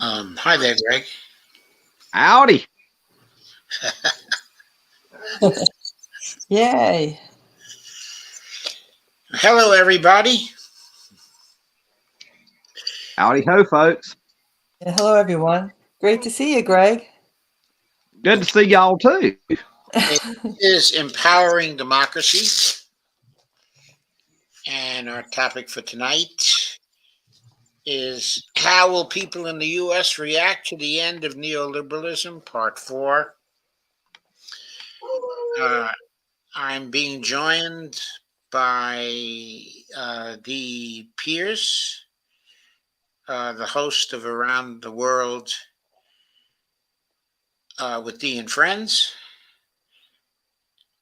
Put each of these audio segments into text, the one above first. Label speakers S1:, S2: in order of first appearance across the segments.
S1: Hi there, Greg.
S2: Howdy.
S3: Yay.
S1: Hello, everybody.
S2: Howdy ho, folks.
S3: Yeah, hello, everyone. Great to see you, Greg.
S2: Good to see y'all too.
S1: It is empowering democracy. And our topic for tonight is how will people in the U.S. react to the end of neoliberalism, part 4. I'm being joined by Dee Peers, the host of Around the World with Dee and Friends,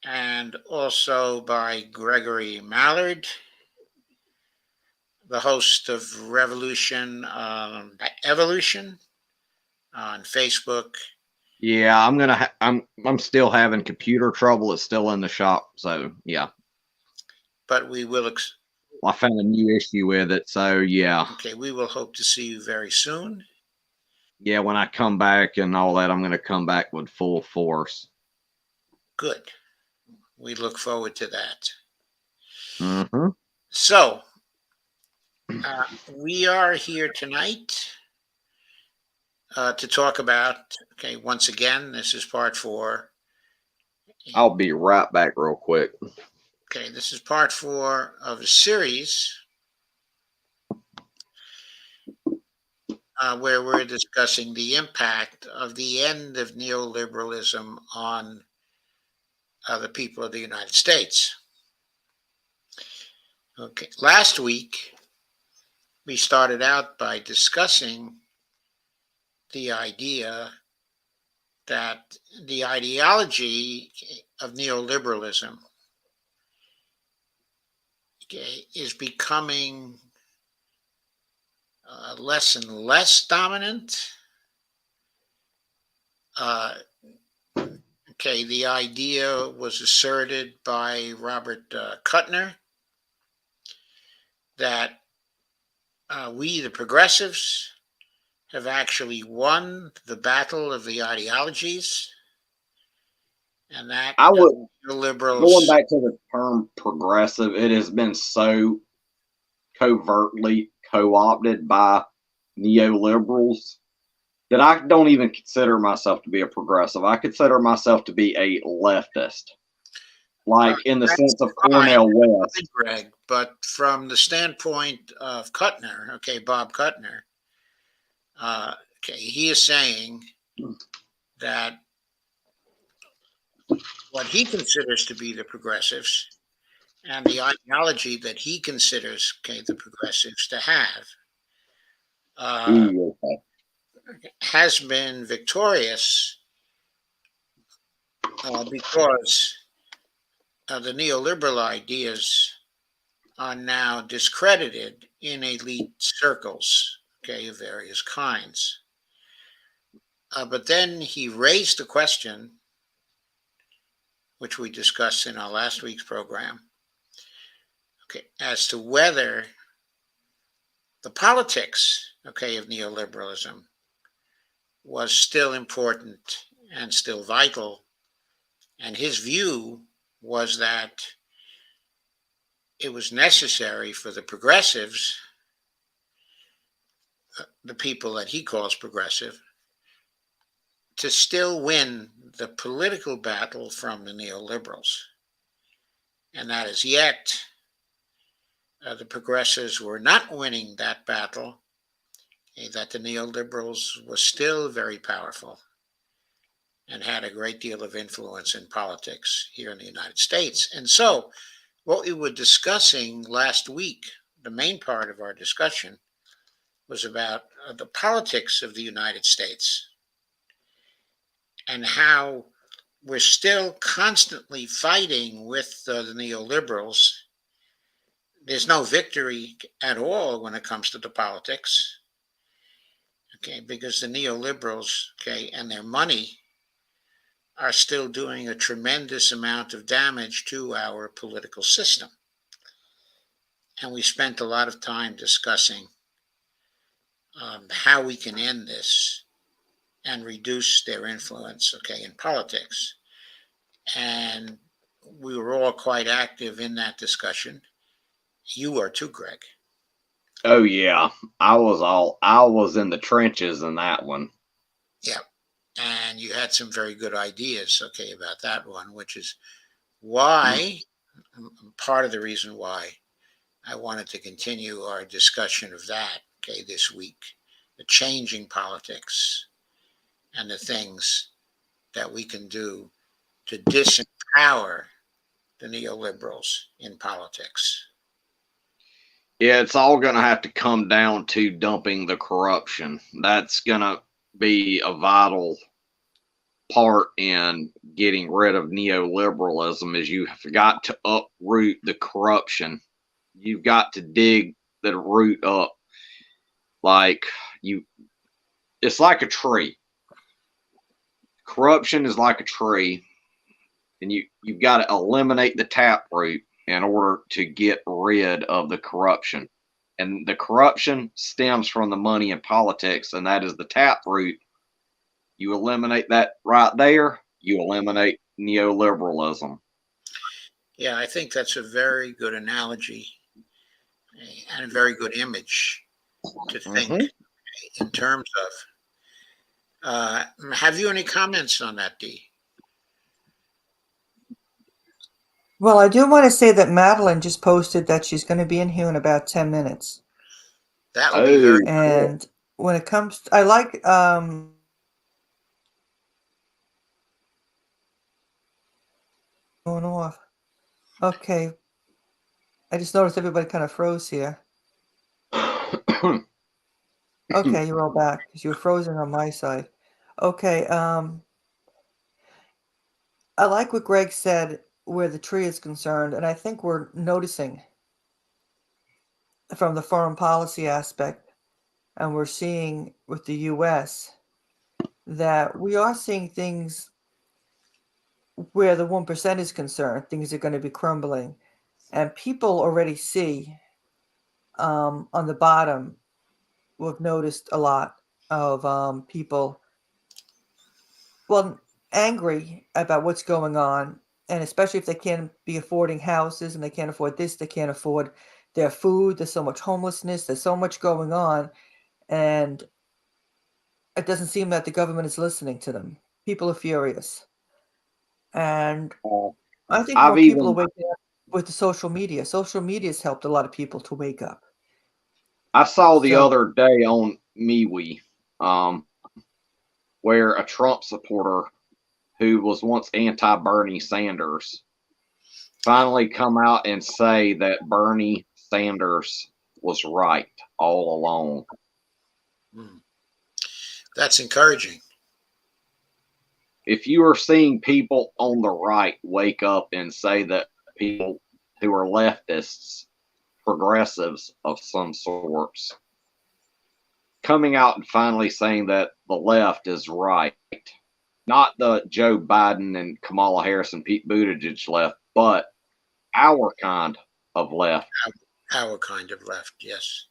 S1: and also by Gregory Mallard, the host of Revolution Evolution on Facebook.
S2: Yeah, I'm still having computer trouble. It's still in the shop, so yeah.
S1: But we will.
S2: I found a new issue with it, so yeah.
S1: Okay, we will hope to see you very soon.
S2: Yeah, when I come back and all that, I'm going to come back with full force.
S1: Good. We look forward to that.
S2: Mm-hmm.
S1: So, we are here tonight to talk about, okay, once again, this is part 4.
S2: I'll be right back real quick.
S1: Okay, this is part 4 of a series where we're discussing the impact of the end of neoliberalism on the people of the United States. Okay, last week we started out by discussing the idea that the ideology of neoliberalism is becoming less and less dominant. The idea was asserted by Robert Kuttner that we, the progressives, have actually won the battle of the ideologies, and that
S2: I would
S1: the liberals.
S2: Going back to the term progressive, it has been so covertly co-opted by neoliberals that I don't even consider myself to be a progressive. I consider myself to be a leftist, like in the sense of Cornel West.
S1: Greg, but from the standpoint of Kuttner, Bob Kuttner, he is saying that what he considers to be the progressives and the ideology that he considers the progressives to have has been victorious because the neoliberal ideas are now discredited in elite circles, of various kinds. But then he raised the question, which we discussed in our last week's program, as to whether the politics, of neoliberalism was still important and still vital. And his view was that it was necessary for the progressives, the people that he calls progressive, to still win the political battle from the neoliberals. And that as yet, the progressives were not winning that battle, that the neoliberals were still very powerful and had a great deal of influence in politics here in the United States. And so what we were discussing last week, the main part of our discussion, was about the politics of the United States and how we're still constantly fighting with the neoliberals. There's no victory at all when it comes to the politics, because the neoliberals, and their money are still doing a tremendous amount of damage to our political system. And we spent a lot of time discussing how we can end this and reduce their influence, in politics. And we were all quite active in that discussion. You were too, Greg.
S2: Oh yeah, I was in the trenches in that one.
S1: Yeah. And you had some very good ideas, about that one, which is why, part of the reason why I wanted to continue our discussion of that, this week, the changing politics and the things that we can do to disempower the neoliberals in politics.
S2: Yeah, it's all going to have to come down to dumping the corruption. That's going to be a vital part in getting rid of neoliberalism is you have got to uproot the corruption. You've got to dig the root up. It's like a tree. Corruption is like a tree, and you've got to eliminate the taproot in order to get rid of the corruption. And the corruption stems from the money in politics, and that is the taproot. You eliminate that right there, you eliminate neoliberalism.
S1: Yeah, I think that's a very good analogy and a very good image to think in terms of. Have you any comments on that, Dee?
S3: Well, I do want to say that Madelyn just posted that she's going to be in here in about 10 minutes.
S1: That would be very
S3: And
S1: cool.
S3: When it comes to, I like going off. Okay. I just noticed everybody kind of froze here. Okay, you're all back because you were frozen on my side. Okay. I like what Greg said where the tree is concerned, and I think we're noticing from the foreign policy aspect, and we're seeing with the U.S. that we are seeing things where the 1% is concerned, things are going to be crumbling. And people already see on the bottom, we've noticed a lot of people, well, angry about what's going on. And especially if they can't be affording houses and they can't afford this, they can't afford their food. There's so much homelessness. There's so much going on. And it doesn't seem that the government is listening to them. People are furious. And I think more people are waking up with the social media. Social media has helped a lot of people to wake up.
S2: I saw the other day on MeWe where a Trump supporter who was once anti-Bernie Sanders finally come out and say that Bernie Sanders was right all along.
S1: That's encouraging.
S2: If you are seeing people on the right wake up and say that people who are leftists, progressives of some sorts, coming out and finally saying that the left is right, not the Joe Biden and Kamala Harris and Pete Buttigieg left, but our kind of left.
S1: Our kind of left, yes.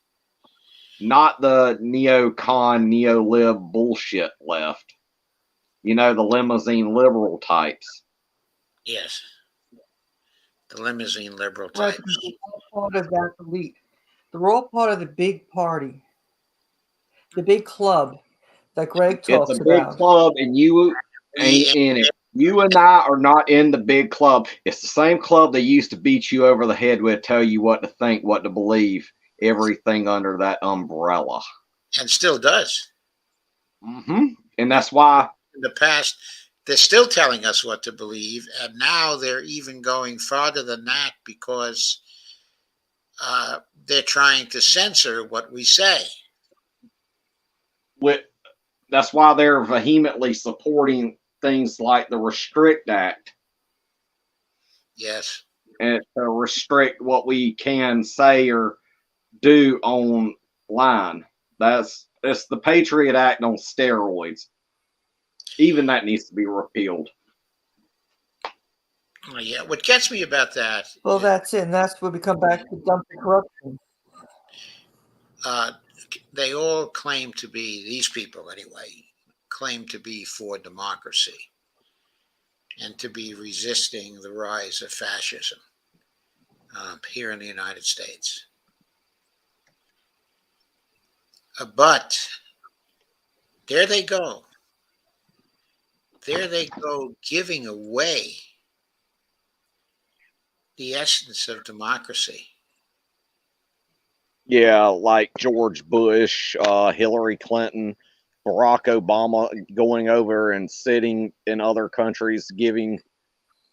S2: Not the neocon, neolib bullshit left. You know, the limousine liberal types.
S1: Yes. The limousine liberal types.
S3: Right, they're all part of that elite. They're all part of the big party, the big club that Greg talks
S2: It's a
S3: about.
S2: big club, and you ain't in it. You and I are not in the big club. It's the same club they used to beat you over the head with, tell you what to think, what to believe, everything under that umbrella.
S1: And still does.
S2: And that's why
S1: in the past, they're still telling us what to believe, and now they're even going farther than that because they're trying to censor what we say.
S2: That's why they're vehemently supporting things like the Restrict Act.
S1: Yes.
S2: And to restrict what we can say or do online. It's the Patriot Act on steroids. Even that needs to be repealed.
S1: Yeah, what gets me about that.
S3: Well, that's it. And that's where we come back to dumping corruption.
S1: they all claim to be, these people anyway, claim to be for democracy and to be resisting the rise of fascism here in the United States. But there they go. There they go, giving away the essence of democracy.
S2: Yeah, like George Bush, Hillary Clinton, Barack Obama going over and sitting in other countries, giving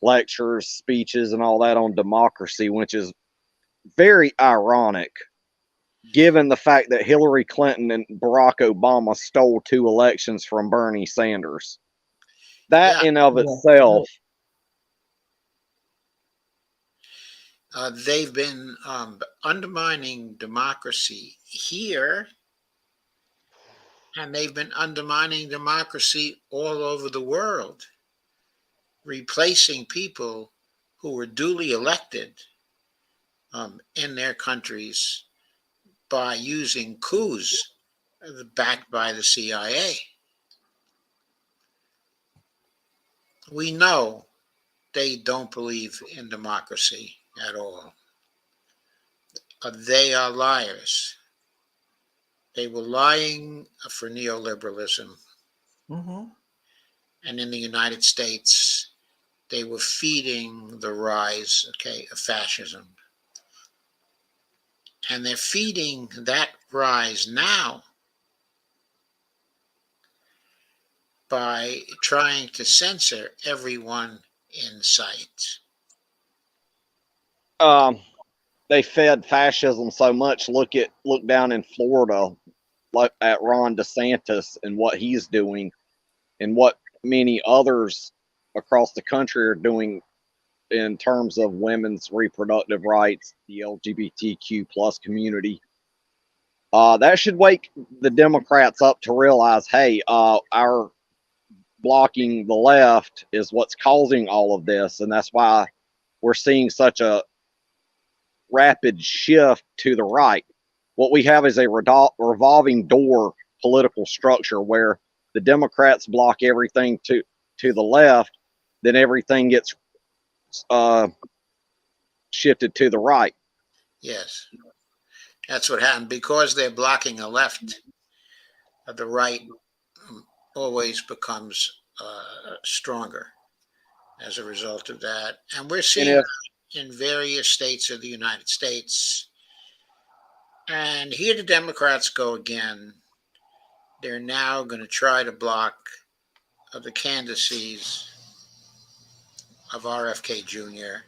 S2: lectures, speeches, and all that on democracy, which is very ironic given the fact that Hillary Clinton and Barack Obama stole 2 elections from Bernie Sanders. That
S1: Yeah,
S2: in of
S3: Yeah.
S2: itself,
S1: they've been undermining democracy here, and they've been undermining democracy all over the world, replacing people who were duly elected in their countries by using coups backed by the CIA. We know they don't believe in democracy at all. They are liars. They were lying for neoliberalism.
S3: Mm-hmm.
S1: And in the United States, they were feeding the rise, of fascism. And they're feeding that rise now by trying to censor everyone in sight.
S2: um, they fed fascism so much. Look down in Florida, like at Ron DeSantis and what he's doing, and what many others across the country are doing in terms of women's reproductive rights, the LGBTQ plus community. That should wake the Democrats up to realize, hey, our blocking the left is what's causing all of this, and that's why we're seeing such a rapid shift to the right. What we have is a revolving door political structure where the Democrats block everything to the left, then everything gets shifted to the right.
S1: Yes, that's what happened. Because they're blocking the left, the right always becomes stronger as a result of that. And we're
S2: And
S1: seeing
S2: if
S1: in various states of the United States. And here the Democrats go again. They're now going to try to block the candidacies of RFK Jr.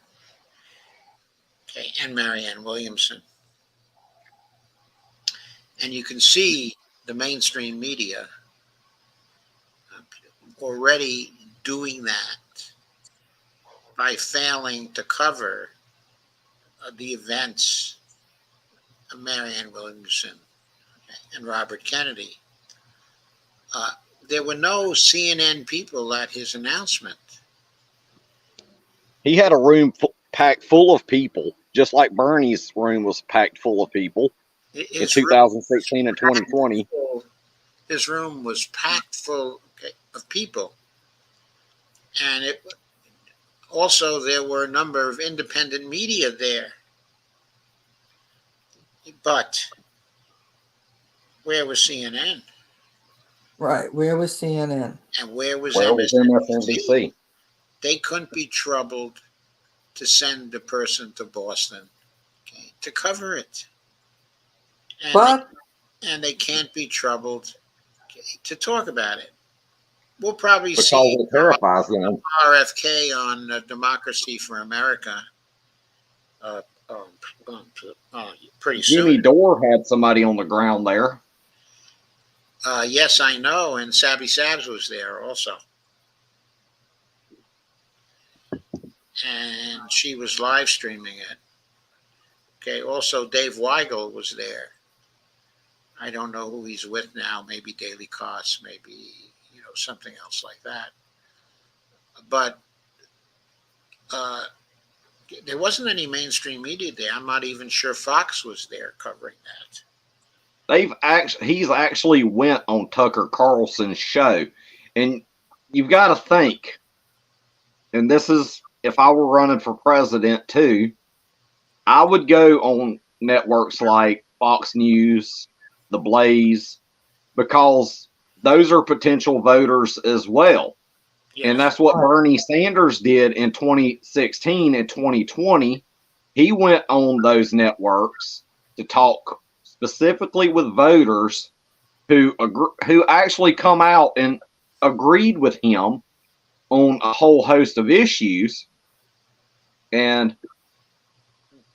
S1: And Marianne Williamson. And you can see the mainstream media already doing that by failing to cover the events of Marianne Williamson and Robert Kennedy. There were no CNN people at his announcement.
S2: he had a room packed full of people, just like Bernie's room was packed full of people in
S1: His room,
S2: 2016 and 2020.
S1: his room was packed full of people, and also there were a number of independent media there. But where was CNN?
S3: Right. Where was CNN?
S1: And where was
S2: Where was
S1: MSNBC?
S2: MSNBC?
S1: They couldn't be troubled to send a person to Boston to cover it.
S3: But
S1: And they can't be troubled to talk about it. We'll probably
S2: Because
S1: see
S2: it terrifies them.
S1: RFK on Democracy for America uh, pretty
S2: Jimmy
S1: soon.
S2: Dore had somebody on the ground there.
S1: Yes, I know, and Sabby Sabs was there also. And she was live streaming it. Okay, also Dave Weigel was there. I don't know who he's with now, maybe Daily Kos, maybe, something else like that. But there wasn't any mainstream media there. I'm not even sure Fox was there covering that.
S2: he's actually went on Tucker Carlson's show, and you've got to think, and this is if I were running for president too, I would go on networks like Fox News, The Blaze, because those are potential voters as well.
S1: Yes.
S2: And that's what Bernie Sanders did in 2016 and 2020. He went on those networks to talk specifically with voters who actually come out and agreed with him on a whole host of issues. And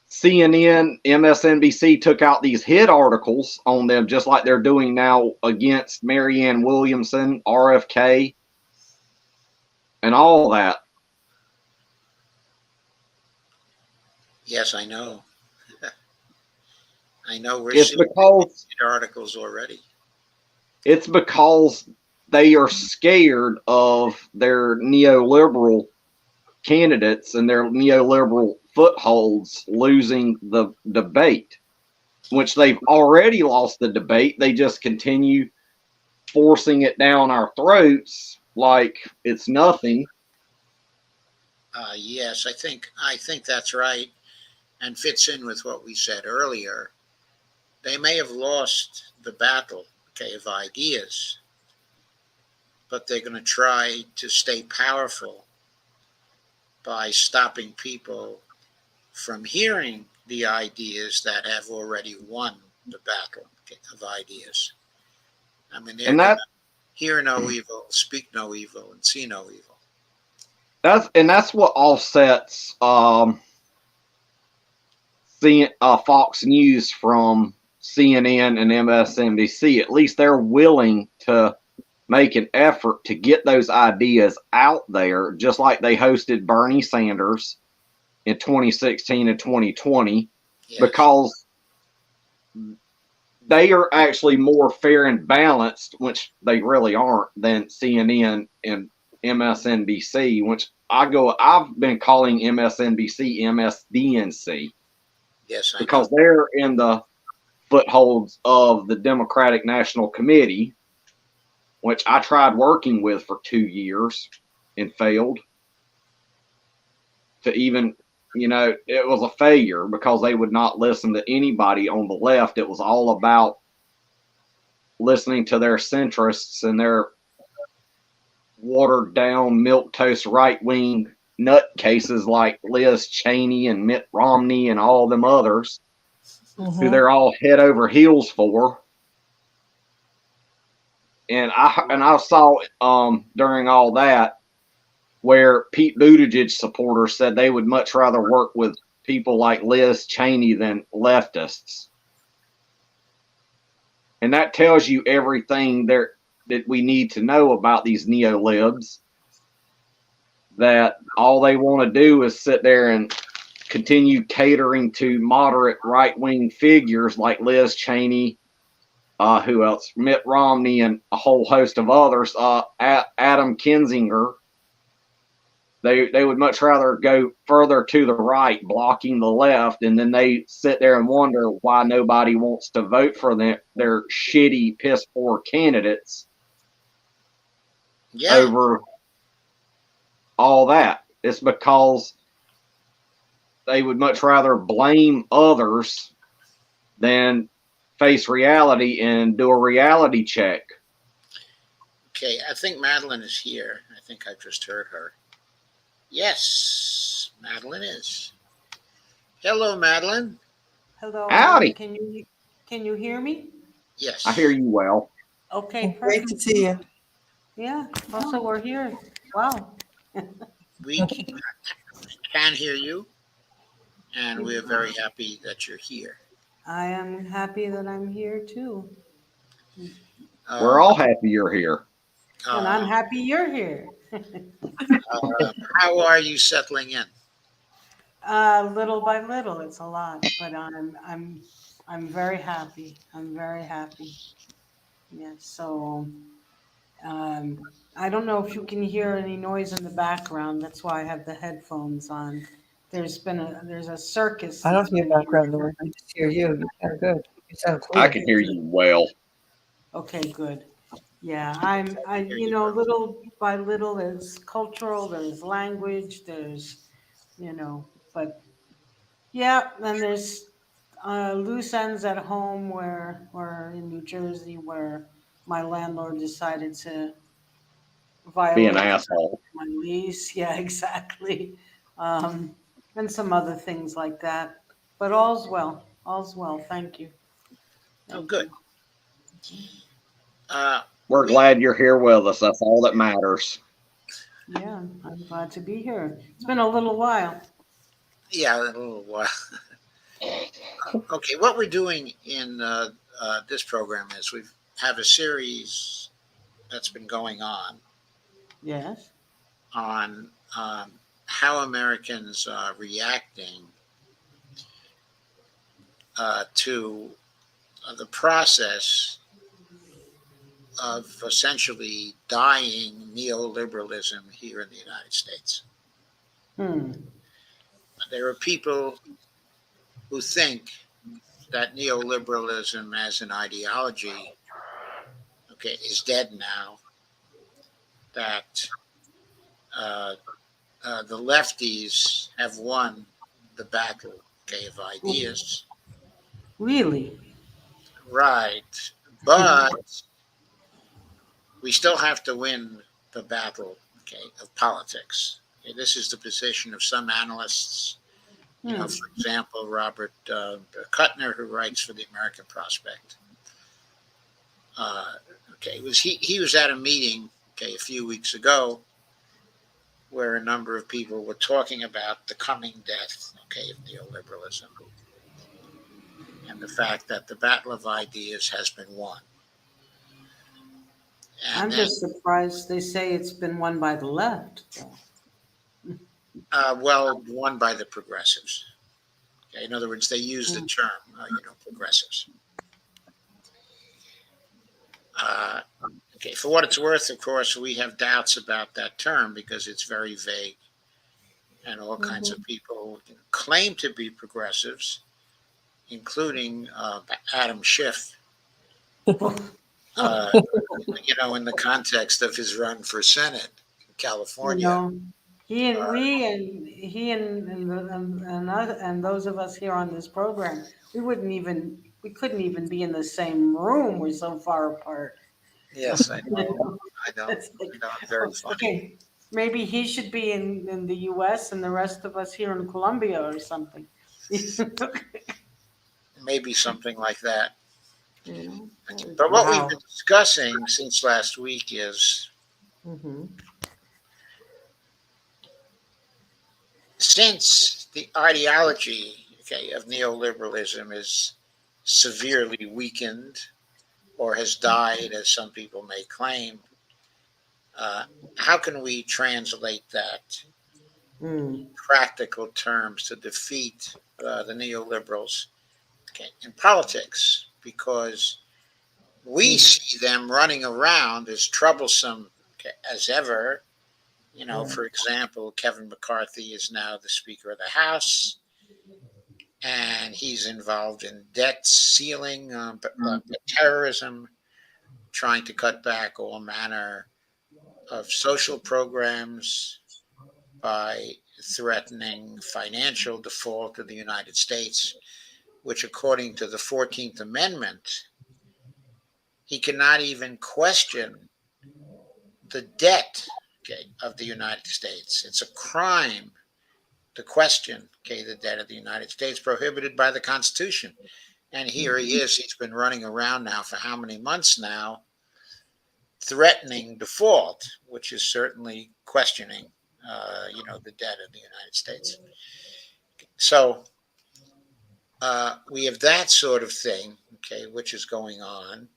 S2: CNN, MSNBC took out these hit articles on them, just like they're doing now against Marianne Williamson, RFK, and all that.
S1: Yes, I know. I know we're
S2: It's
S1: seeing
S2: because
S1: articles already.
S2: It's because they are scared of their neoliberal candidates and their neoliberal footholds losing the debate, which they've already lost the debate. They just continue forcing it down our throats like it's nothing.
S1: Yes, I think that's right, and fits in with what we said earlier. They may have lost the battle, okay, of ideas, but they're going to try to stay powerful by stopping people from hearing the ideas that have already won the battle of ideas. I mean, they're going to hear no evil, speak no evil, and see no evil.
S2: That's what offsets Fox News from CNN and MSNBC. At least they're willing to make an effort to get those ideas out there, just like they hosted Bernie Sanders in 2016 and 2020, yes. Because they are actually more fair and balanced, which they really aren't, than CNN and MSNBC, which I've been calling MSNBC MSDNC.
S1: Yes, I
S2: because
S1: know.
S2: They're in the footholds of the Democratic National Committee, which I tried working with for 2 years and failed to even, it was a failure because they would not listen to anybody on the left. It was all about listening to their centrists and their watered down milquetoast right wing nutcases like Liz Cheney and Mitt Romney and all them others who they're all head over heels for. And I saw during all that where Pete Buttigieg supporters said they would much rather work with people like Liz Cheney than leftists. And that tells you everything that we need to know about these neolibs, that all they want to do is sit there and continue catering to moderate right-wing figures like Liz Cheney, who else? Mitt Romney, and a whole host of others. Adam Kinzinger. They would much rather go further to the right, blocking the left, and then they sit there and wonder why nobody wants to vote for their shitty, piss-poor candidates over all that. It's because they would much rather blame others than face reality and do a reality check.
S1: Okay, I think Madelyn is here. I think I just heard her. Yes, Madelyn is. Hello, Madelyn.
S4: Hello.
S2: Howdy.
S4: Can you hear me?
S1: Yes.
S2: I hear you well.
S4: Okay, perfect.
S3: Great to see you.
S4: Yeah, also we're here. Wow.
S1: We can hear you, and we're very happy that you're here.
S4: I am happy that I'm here too.
S2: We're all happy you're here.
S4: And I'm happy you're here.
S1: How are you settling in?
S4: Little by little, it's a lot, but I'm very happy. I'm very happy. Yeah. So I don't know if you can hear any noise in the background. That's why I have the headphones on. There's a circus.
S3: I don't hear background noise. I just hear you. You're kind of good. You sound
S2: I
S3: clear.
S2: can hear you well.
S4: Okay, good. Yeah,
S1: Here you go.
S4: little by little, there's cultural, there's language, but yeah, then there's loose ends at home where in New Jersey where my landlord decided to
S2: Be an
S4: violate
S2: asshole.
S4: my lease. Yeah, exactly. Um, and some other things like that. But all's well. All's well. Thank you.
S1: Oh,
S4: Thank
S1: good.
S4: you.
S2: We're
S1: We,
S2: glad you're here with us. That's all that matters.
S4: Yeah, I'm glad to be here. It's been a little while.
S1: yeah, a little while. Okay, what we're doing in this program is we have a series that's been going
S4: Yes.
S1: on how Americans are reacting to the process of essentially dying neoliberalism here in the United States.
S4: Hmm.
S1: There are people who think that neoliberalism as an ideology, okay, is dead now, that uh, the lefties have won the battle, okay, of ideas.
S4: Really?
S1: Right. But we still have to win the battle, okay, of politics. Okay, this is the position of some analysts.
S4: Hmm.
S1: For example, Robert Kuttner, who writes for the American Prospect. Uh, okay, he was at a meeting, okay, a few weeks ago, where a number of people were talking about the coming death, okay, of neoliberalism and the fact that the battle of ideas has been won. And
S4: I'm
S1: then,
S4: just surprised they say it's been won by the left, though.
S1: well, won by the progressives. Okay, in other words, they use the
S4: Hmm.
S1: term, progressives. Uh, okay, for what it's worth, of course, we have doubts about that term because it's very vague, and all kinds of
S4: Mhm.
S1: people claim to be progressives, including Adam Schiff. Uh, in the context of his run for Senate in
S4: You
S1: California.
S4: know, he and those of us here on this program, we couldn't even be in the same room. We're so far apart.
S1: Yes, I
S4: You
S1: know.
S4: know,
S1: I know.
S4: it's like,
S1: I know. It's very funny.
S4: okay, maybe he should be in the US and the rest of us here in Colombia or something.
S1: Maybe something like that. But what we've been
S4: Wow.
S1: discussing since last week is
S4: Hmm.
S1: since the ideology, okay, of neoliberalism is severely weakened or has died, as some people may claim, uh, how can we translate that
S4: Mm.
S1: practical terms to defeat the neoliberals, okay, in politics? Because we
S4: Mm.
S1: see them running around as troublesome, okay, as ever.
S4: Yeah.
S1: For example, Kevin McCarthy is now the Speaker of the House, and he's involved in debt ceiling, terrorism, trying to cut back all manner of social programs by threatening financial default of the United States, which, according to the 14th Amendment, he cannot even question the debt, okay, of the United States. It's a crime to question, okay, the debt of the United States, prohibited by the Constitution. And here he is. He's been running around now for how many months now, threatening default, which is certainly questioning, the debt of the United States. So we have that sort of thing, okay, which is going on.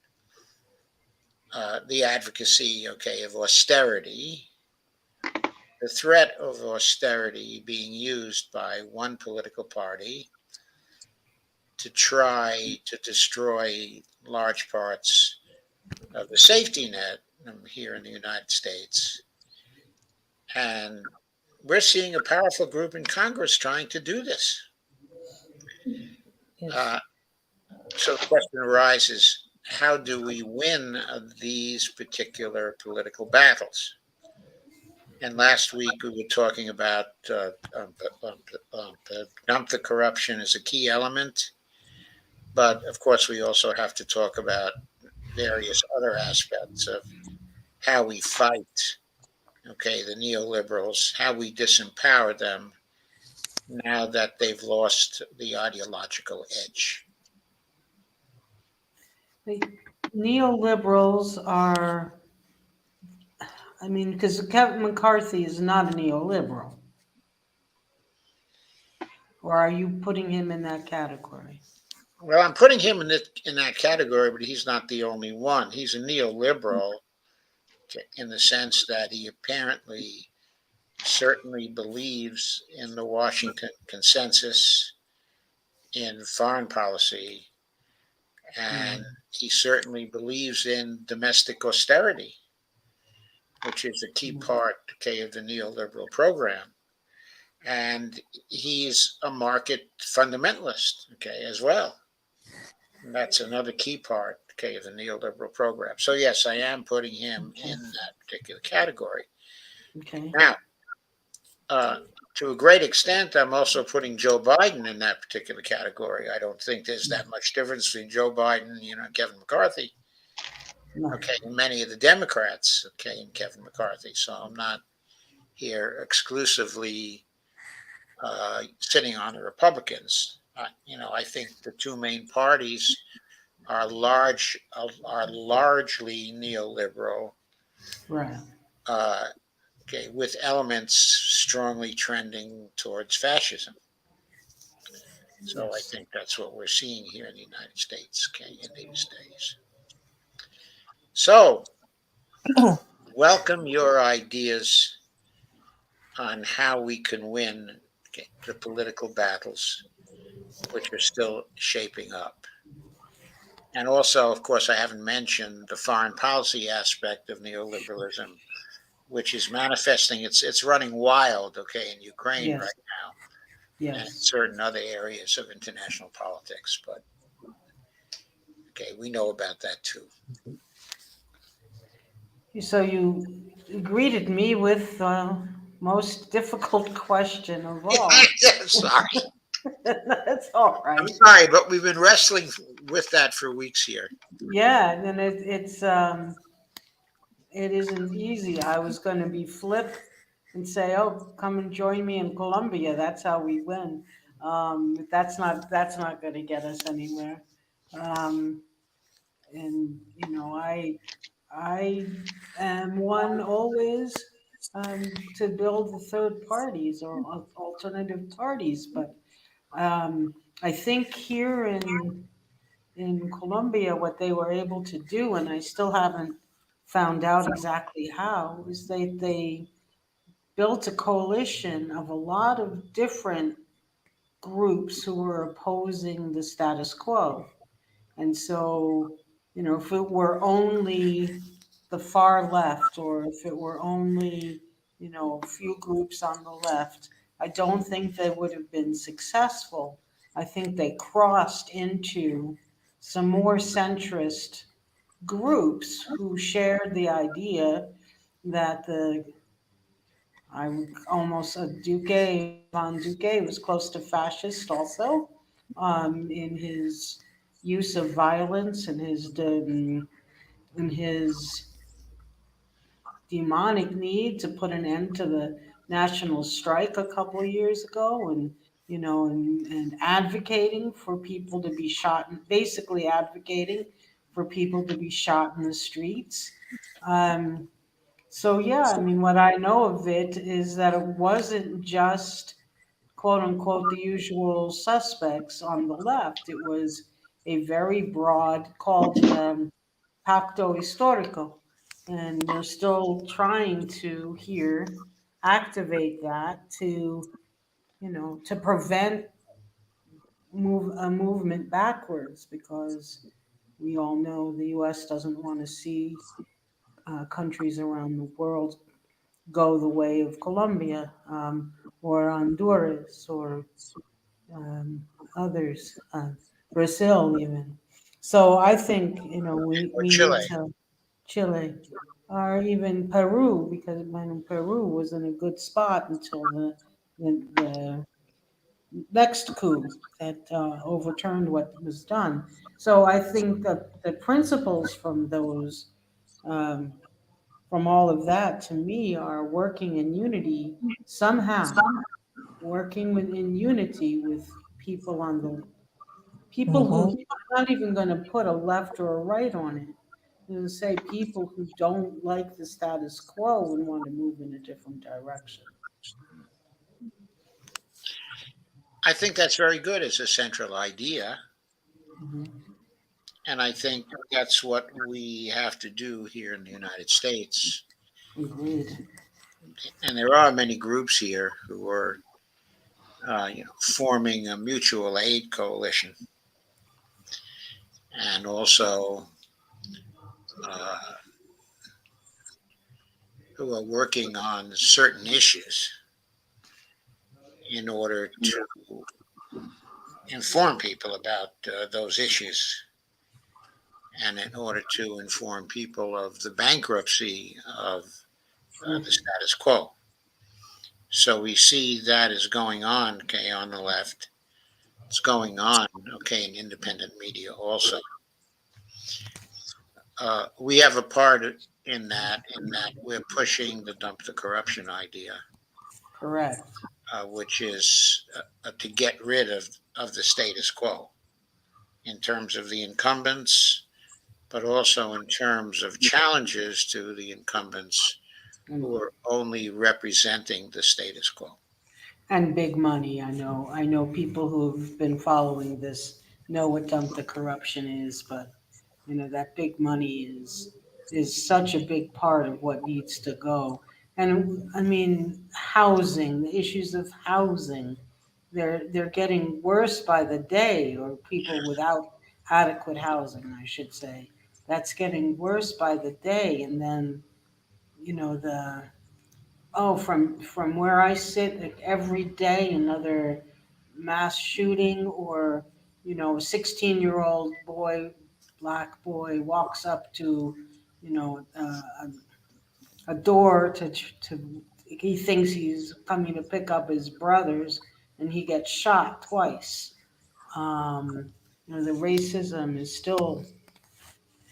S1: The advocacy, okay, of austerity, the threat of austerity being used by one political party to try to destroy large parts of the safety net here in the United States. And we're seeing a powerful group in Congress trying to do this.
S3: Yes.
S1: Uh, So the question arises, how do we win these particular political battles? And last week we were talking about dump the corruption as a key element. But of course, we also have to talk about various other aspects of how we fight, okay, the neoliberals, how we disempower them now that they've lost the ideological edge.
S4: The neoliberals are, I mean, because Kevin McCarthy is not a neoliberal. Or are you putting him in that category?
S1: Well, I'm putting him in that category, but he's not the only one. He's a neoliberal in the sense that he apparently certainly believes in the Washington consensus in foreign policy, and he certainly believes in domestic austerity, which is a key part, okay, of the neoliberal program. And he's a market fundamentalist, okay, as well. And that's another key part, okay, of the neoliberal program. So yes, I am putting him in that particular category.
S4: Okay.
S1: Now, to a great extent, I'm also putting Joe Biden in that particular category. I don't think there's that much difference between Joe Biden, and Kevin McCarthy.
S4: No.
S1: Okay, and many of the Democrats, okay, and Kevin McCarthy. So I'm not here exclusively sitting on the Republicans. I think the two main parties are largely neoliberal,
S4: Right.
S1: okay, with elements strongly trending towards fascism. So I
S4: Yes.
S1: think that's what we're seeing here in the United States, okay, in these days. So, welcome your ideas on how we can win, okay, the political battles which are still shaping up. And also, of course, I haven't mentioned the foreign policy aspect of neoliberalism, which is manifesting. It's running wild, okay, in Ukraine
S4: Yes.
S1: right now, and in
S4: Yes.
S1: certain other areas of international politics. But okay, we know about that too.
S4: So you greeted me with the most difficult question of all.
S1: Sorry,
S4: That's all
S1: I'm
S4: right.
S1: sorry, but we've been wrestling with that for weeks here.
S4: Yeah, and it isn't easy. I was going to be flip and say, "Oh, come and join me in Colombia. That's how we win." That's not going to get us anywhere. Um, and I am one always to build the third parties or alternative parties, but I think here in Colombia, what they were able to do, and I still haven't found out exactly how, is they built a coalition of a lot of different groups who were opposing the status quo. And so, if it were only the far left or if it were only, a few groups on the left, I don't think they would have been successful. I think they crossed into some more centrist groups who shared the idea that I would almost, Von Duque was close to fascist also, in his use of violence and his demonic need to put an end to the national strike a couple of years ago, and advocating for people to be shot, basically advocating for people to be shot in the streets. Um, so yeah, I mean, what I know of it is that it wasn't just quote unquote the usual suspects on the left. It was a very broad called Pacto Histórico, and they're still trying to here activate that to prevent a movement backwards, because we all know the U.S. doesn't want to see countries around the world go the way of Colombia, or Honduras or others, Brazil even. So I think, we,
S1: Or
S4: we
S1: Chile.
S4: need to, Chile, or even Peru, because when Peru was in a good spot until the next coup that overturned what was done. So I think that the principles from those, um, from all of that, to me, are working in unity somehow, working in unity with people on the people who,
S3: Hmm.
S4: I'm not even going to put a left or a right on it. I'm going to say people who don't like the status quo and want to move in a different direction.
S1: I think that's very good as a central idea.
S4: Mhm.
S1: And I think that's what we have to do here in the United States.
S4: Agreed.
S1: And there are many groups here who are, forming a mutual aid coalition, and also uh, who are working on certain issues in order to inform people about those issues, and in order to inform people of the bankruptcy of the status quo. So we see that is going on, okay, on the left. It's going on, okay, in independent media also. We have a part in that we're pushing the dump the corruption idea,
S4: Correct.
S1: which is to get rid of the status quo in terms of the incumbents, but also in terms of challenges to the incumbents who
S4: Mm.
S1: are only representing the status quo.
S4: And big money. I know people who've been following this know what dump the corruption is, but that big money is such a big part of what needs to go. And I mean, housing, the issues of housing, they're getting worse by the day, or people without adequate housing, I should say. That's getting worse by the day. And then, the from where I sit, like every day another mass shooting, or a 16-year-old boy, black boy, walks up to a door to he thinks he's coming to pick up his brothers, and he gets shot twice. The racism is still,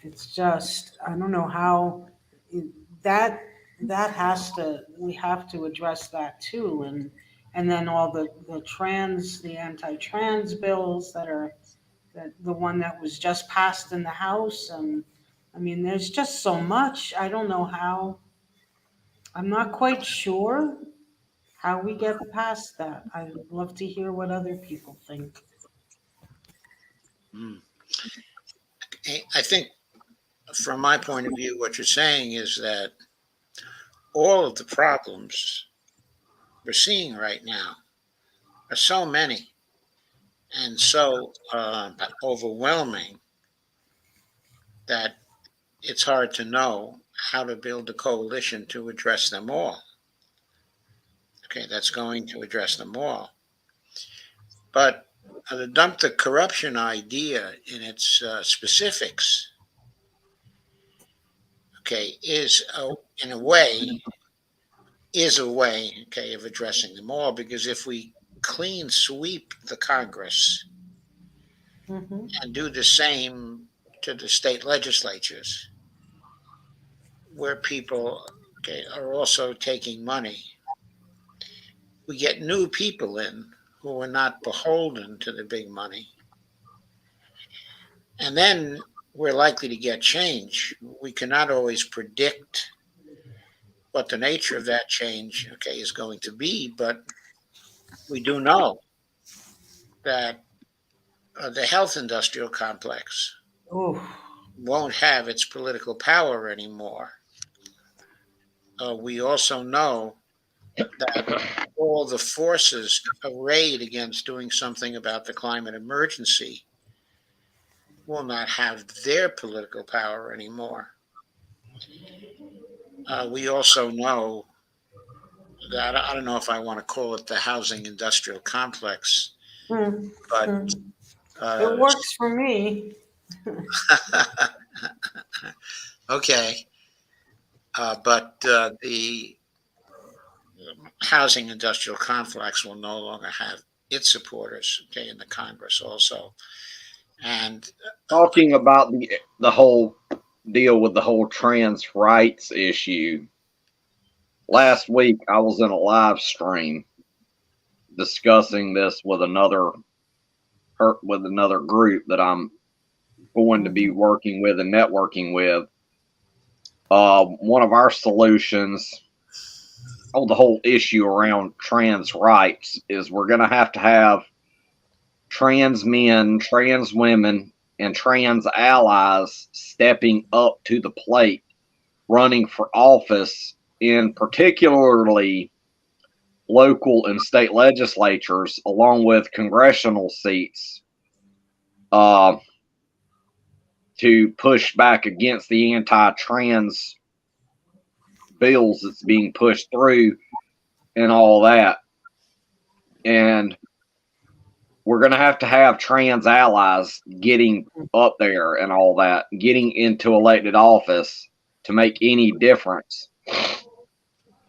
S4: it's just, I don't know how it, that that has to, we have to address that too. And then all the anti-trans bills that the one that was just passed in the House. And I mean, there's just so much. I don't know how, I'm not quite sure how we get past that. I'd love to hear what other people think.
S1: Mm. I think, from my point of view, what you're saying is that all of the problems we're seeing right now are so many and so overwhelming that it's hard to know how to build a coalition to address them all. Okay, that's going to address them all. But the dump the corruption idea in its specifics, okay, in a way, okay, of addressing them all. Because if we clean sweep the Congress
S4: Hmm.
S1: and do the same to the state legislatures, where people, okay, are also taking money, we get new people in who are not beholden to the big money. And then we're likely to get change. We cannot always predict what the nature of that change, okay, is going to be, but we do know that the health industrial complex
S4: Oh,
S1: won't have its political power anymore. We also know that all the forces arrayed against doing something about the climate emergency will not have their political power anymore. We also know that, I don't know if I want to call it the housing industrial complex,
S4: mm,
S1: but
S4: mm. It
S1: uh,
S4: works for me.
S1: Okay. But the housing industrial complex will no longer have its supporters, okay, in the Congress also. And
S2: Talking about the whole deal with the whole trans rights issue. Last week, I was in a live stream discussing this with another group that I'm going to be working with and networking with. One of our solutions on the whole issue around trans rights is we're going to have trans men, trans women, and trans allies stepping up to the plate, running for office in particularly local and state legislatures, along with congressional seats, to push back against the anti-trans bills that's being pushed through and all that. And we're going to have trans allies getting up there and all that, getting into elected office to make any difference.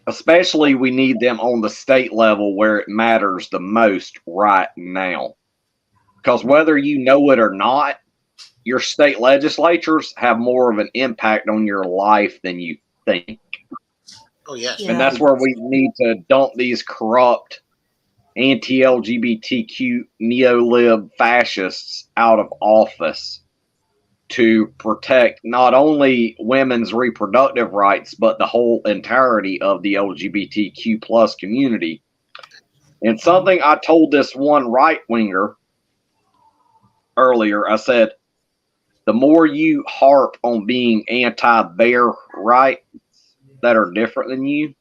S2: Especially, we need them on the state level where it matters the most right now. Because whether you know it or not, your state legislatures have more of an impact on your life than you think.
S1: oh yes,
S2: And that's where we need to dump these corrupt anti-LGBTQ neolib fascists out of office to protect not only women's reproductive rights, but the whole entirety of the LGBTQ plus community. And something I told this one right-winger earlier, I said, the more you harp on being anti-their rights that are different than you,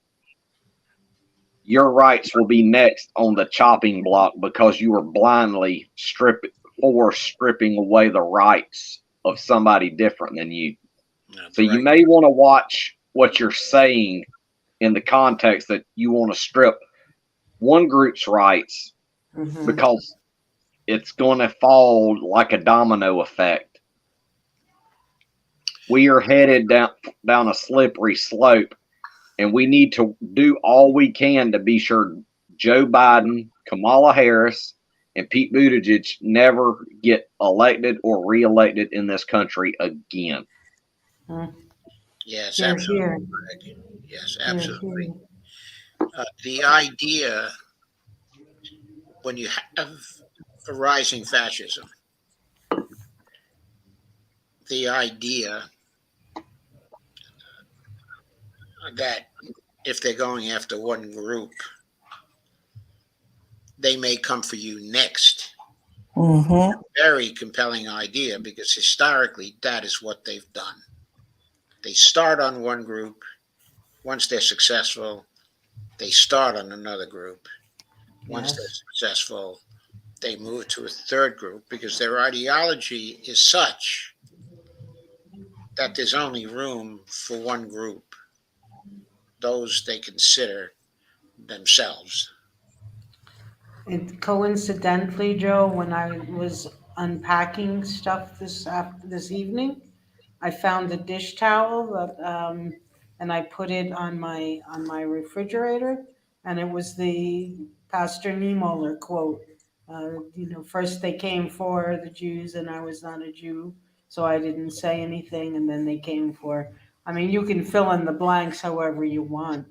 S2: your rights will be next on the chopping block because you are blindly stripping away the rights of somebody different than you.
S1: That's
S2: So
S1: right.
S2: you may want to watch what you're saying in the context that you want to strip one group's rights because it's going to fall like a domino effect. We are headed down a slippery slope, and we need to do all we can to be sure Joe Biden, Kamala Harris, and Pete Buttigieg never get elected or reelected in this country again.
S1: Yes,
S4: Here,
S1: absolutely.
S4: here.
S1: Yes,
S4: Here,
S1: absolutely.
S4: here.
S1: The idea, when you have a rising fascism, the idea that if they're going after one group, they may come for you next.
S3: Mm-hmm.
S1: Very compelling idea because historically that is what they've done. They start on one group. Once they're successful, they start on another group. Once they're successful, they move to a third group because their ideology is such that there's only room for one group, those they consider themselves.
S4: It coincidentally, Joe, when I was unpacking stuff this evening, I found a dish towel that, and I put it on my refrigerator, and it was the Pastor Niemöller quote. First they came for the Jews, and I was not a Jew, so I didn't say anything, and then they came for. I mean, you can fill in the blanks however you want.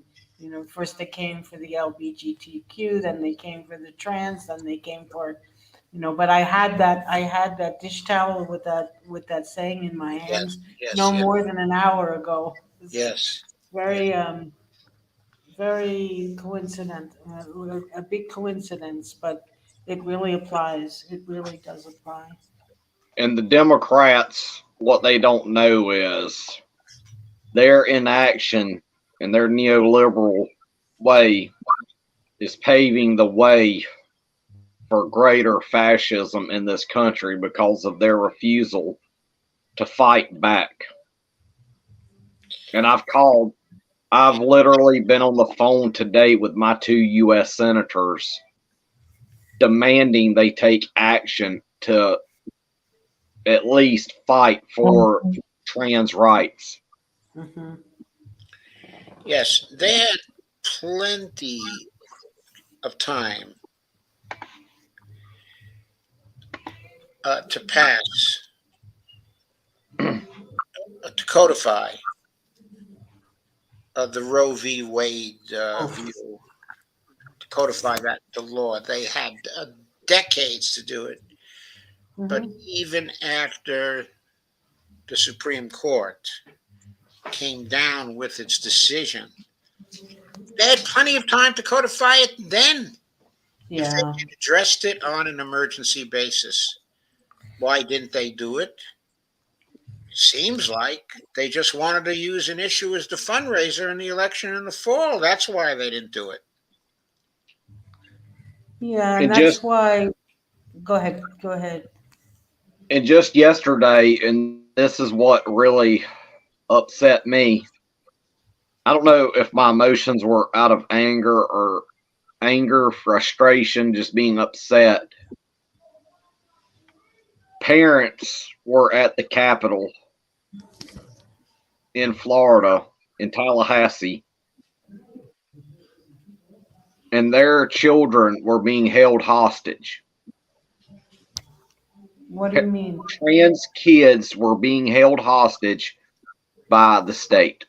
S4: First they came for the LGBTQ, then they came for the trans, then they came for, but I had that dish towel with that saying in my
S1: Yes,
S4: hands
S1: yes,
S4: no
S1: yes,
S4: more than an hour ago. It's
S1: yes.
S4: very very coincident, a big coincidence, but it really applies. It really does apply.
S2: And the Democrats, what they don't know is their inaction and their neoliberal way is paving the way for greater fascism in this country because of their refusal to fight back. And I've literally been on the phone today with my 2 U.S. senators demanding they take action to at least fight for trans rights.
S4: Mm-hmm.
S1: Yes, they had plenty of time to pass, to codify the Roe v. Wade view, to codify that the law. They had decades to do it, but
S4: Mm-hmm.
S1: even after the Supreme Court came down with its decision, they had plenty of time to codify it then if they
S4: Yeah.
S1: had addressed it on an emergency basis. Why didn't they do it? Seems like they just wanted to use an issue as the fundraiser in the election in the fall. That's why they didn't do it.
S4: Yeah, and
S2: And
S4: that's
S2: just
S4: why. Go ahead. Go ahead.
S2: and just yesterday, and this is what really upset me. I don't know if my emotions were out of anger, frustration, just being upset. Parents were at the Capitol in Florida, in Tallahassee, and their children were being held hostage.
S4: What do you mean?
S2: Trans kids were being held hostage by the state.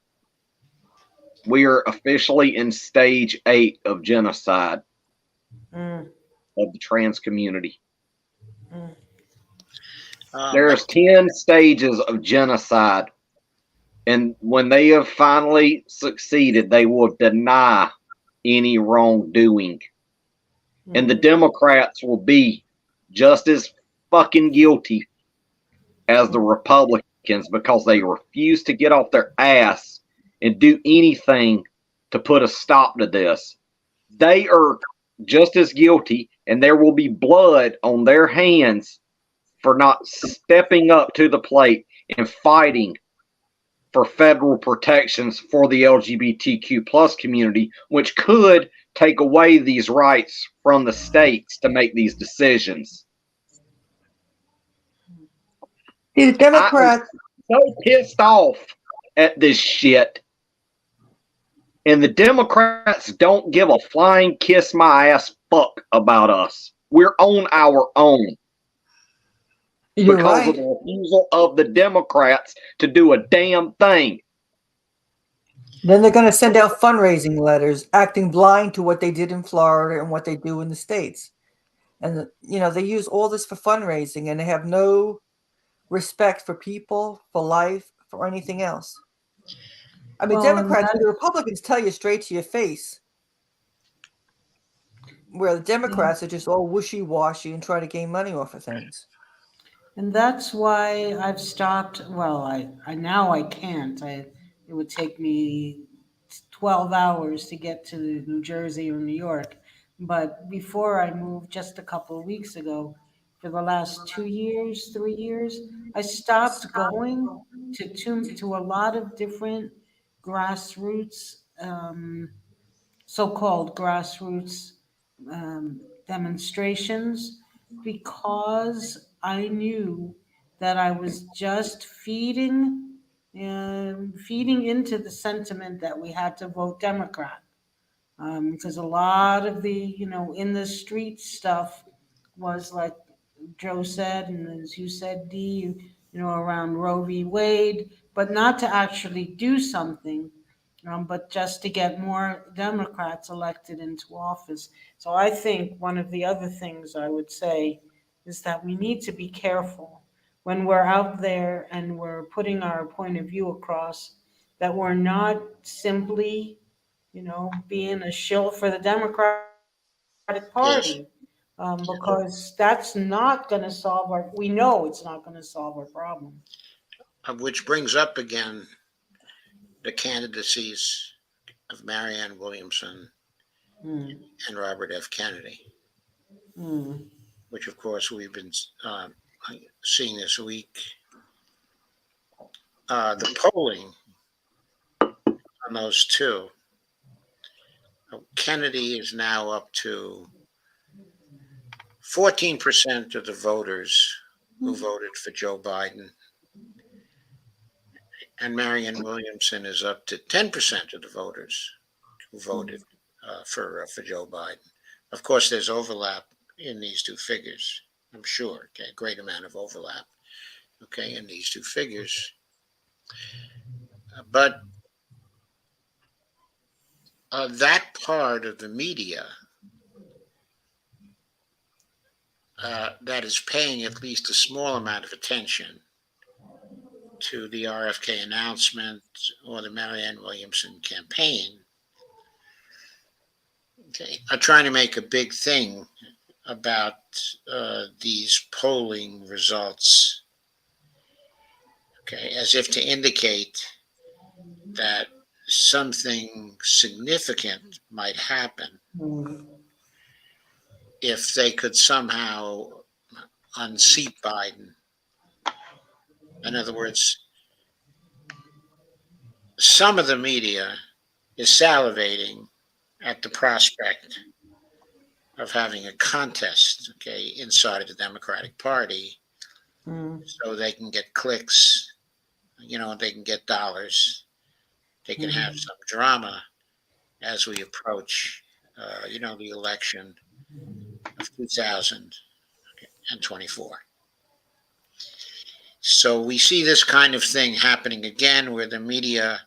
S2: We are officially in stage 8 of genocide
S4: Mm,
S2: of the trans community.
S4: mm.
S2: There's 10 stages of genocide, and when they have finally succeeded, they will deny any wrongdoing. And the Democrats will be just as fucking guilty as the Republicans because they refuse to get off their ass and do anything to put a stop to this. They are just as guilty, and there will be blood on their hands for not stepping up to the plate and fighting for federal protections for the LGBTQ plus community, which could take away these rights from the states to make these decisions.
S3: See, the
S2: I am
S3: Democrats,
S2: so pissed off at this shit. And the Democrats don't give a flying kiss my ass fuck about us. We're on our own
S3: you're
S2: because of
S3: right.
S2: the refusal of the Democrats to do a damn thing.
S3: Then they're going to send out fundraising letters, acting blind to what they did in Florida and what they do in the states. And they use all this for fundraising, and they have no respect for people, for life, for anything else. I mean,
S4: Well, and
S3: the Republicans tell you straight to your face, where the Democrats are just all wishy-washy and try to gain money off of things.
S4: And that's why I've stopped. Well, I now I can't. It would take me 12 hours to get to New Jersey or New York. But before I moved just a couple of weeks ago, for the last 2 years, 3 years, I stopped going to a lot of different grassroots, so-called grassroots demonstrations because I knew that I was just feeding into the sentiment that we had to vote Democrat. Because a lot of the in the street stuff was like Joe said, and as you said, Dee, around Roe v. Wade, but not to actually do something, but just to get more Democrats elected into office. So I think one of the other things I would say is that we need to be careful when we're out there and we're putting our point of view across, that we're not simply, being a shill for the Democratic
S1: Yes,
S4: Party, because that's not going to solve our. We know it's not going to solve our problem.
S1: which brings up again the candidacies of Marianne Williamson
S4: Mm,
S1: and Robert F. Kennedy,
S4: mm,
S1: which of course we've been seeing this week. The polling on those two, Kennedy is now up to 14% of the voters who voted for Joe Biden. And Marianne Williamson is up to 10% of the voters who voted for Joe Biden. Of course, there's overlap in these two figures, I'm sure. Okay, a great amount of overlap, okay, in these two figures. But that part of the media that is paying at least a small amount of attention to the RFK announcement or the Marianne Williamson campaign, okay, are trying to make a big thing about these polling results, okay, as if to indicate that something significant might happen if they could somehow unseat Biden. In other words, some of the media is salivating at the prospect of having a contest, okay, inside of the Democratic Party, so they can get clicks, they can get dollars, they can have some drama as we approach, the election of 2024. So we see this kind of thing happening again, where the media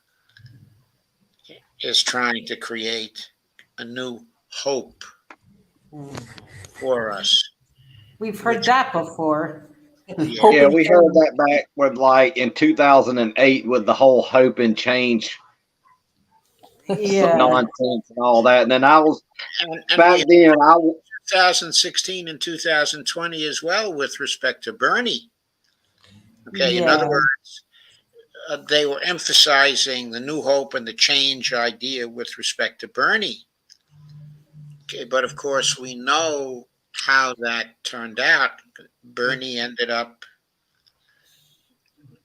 S1: is trying to create a new hope for us.
S4: We've heard that before.
S2: Yeah, we heard that back with like in 2008 with the whole hope and change
S4: Yeah.
S2: nonsense and all that. And then I was
S1: and
S2: back then.
S1: 2016 and 2020 as well with respect to Bernie. Okay, in
S4: Yeah.
S1: other words, they were emphasizing the new hope and the change idea with respect to Bernie. Okay, but of course we know how that turned out. Bernie ended up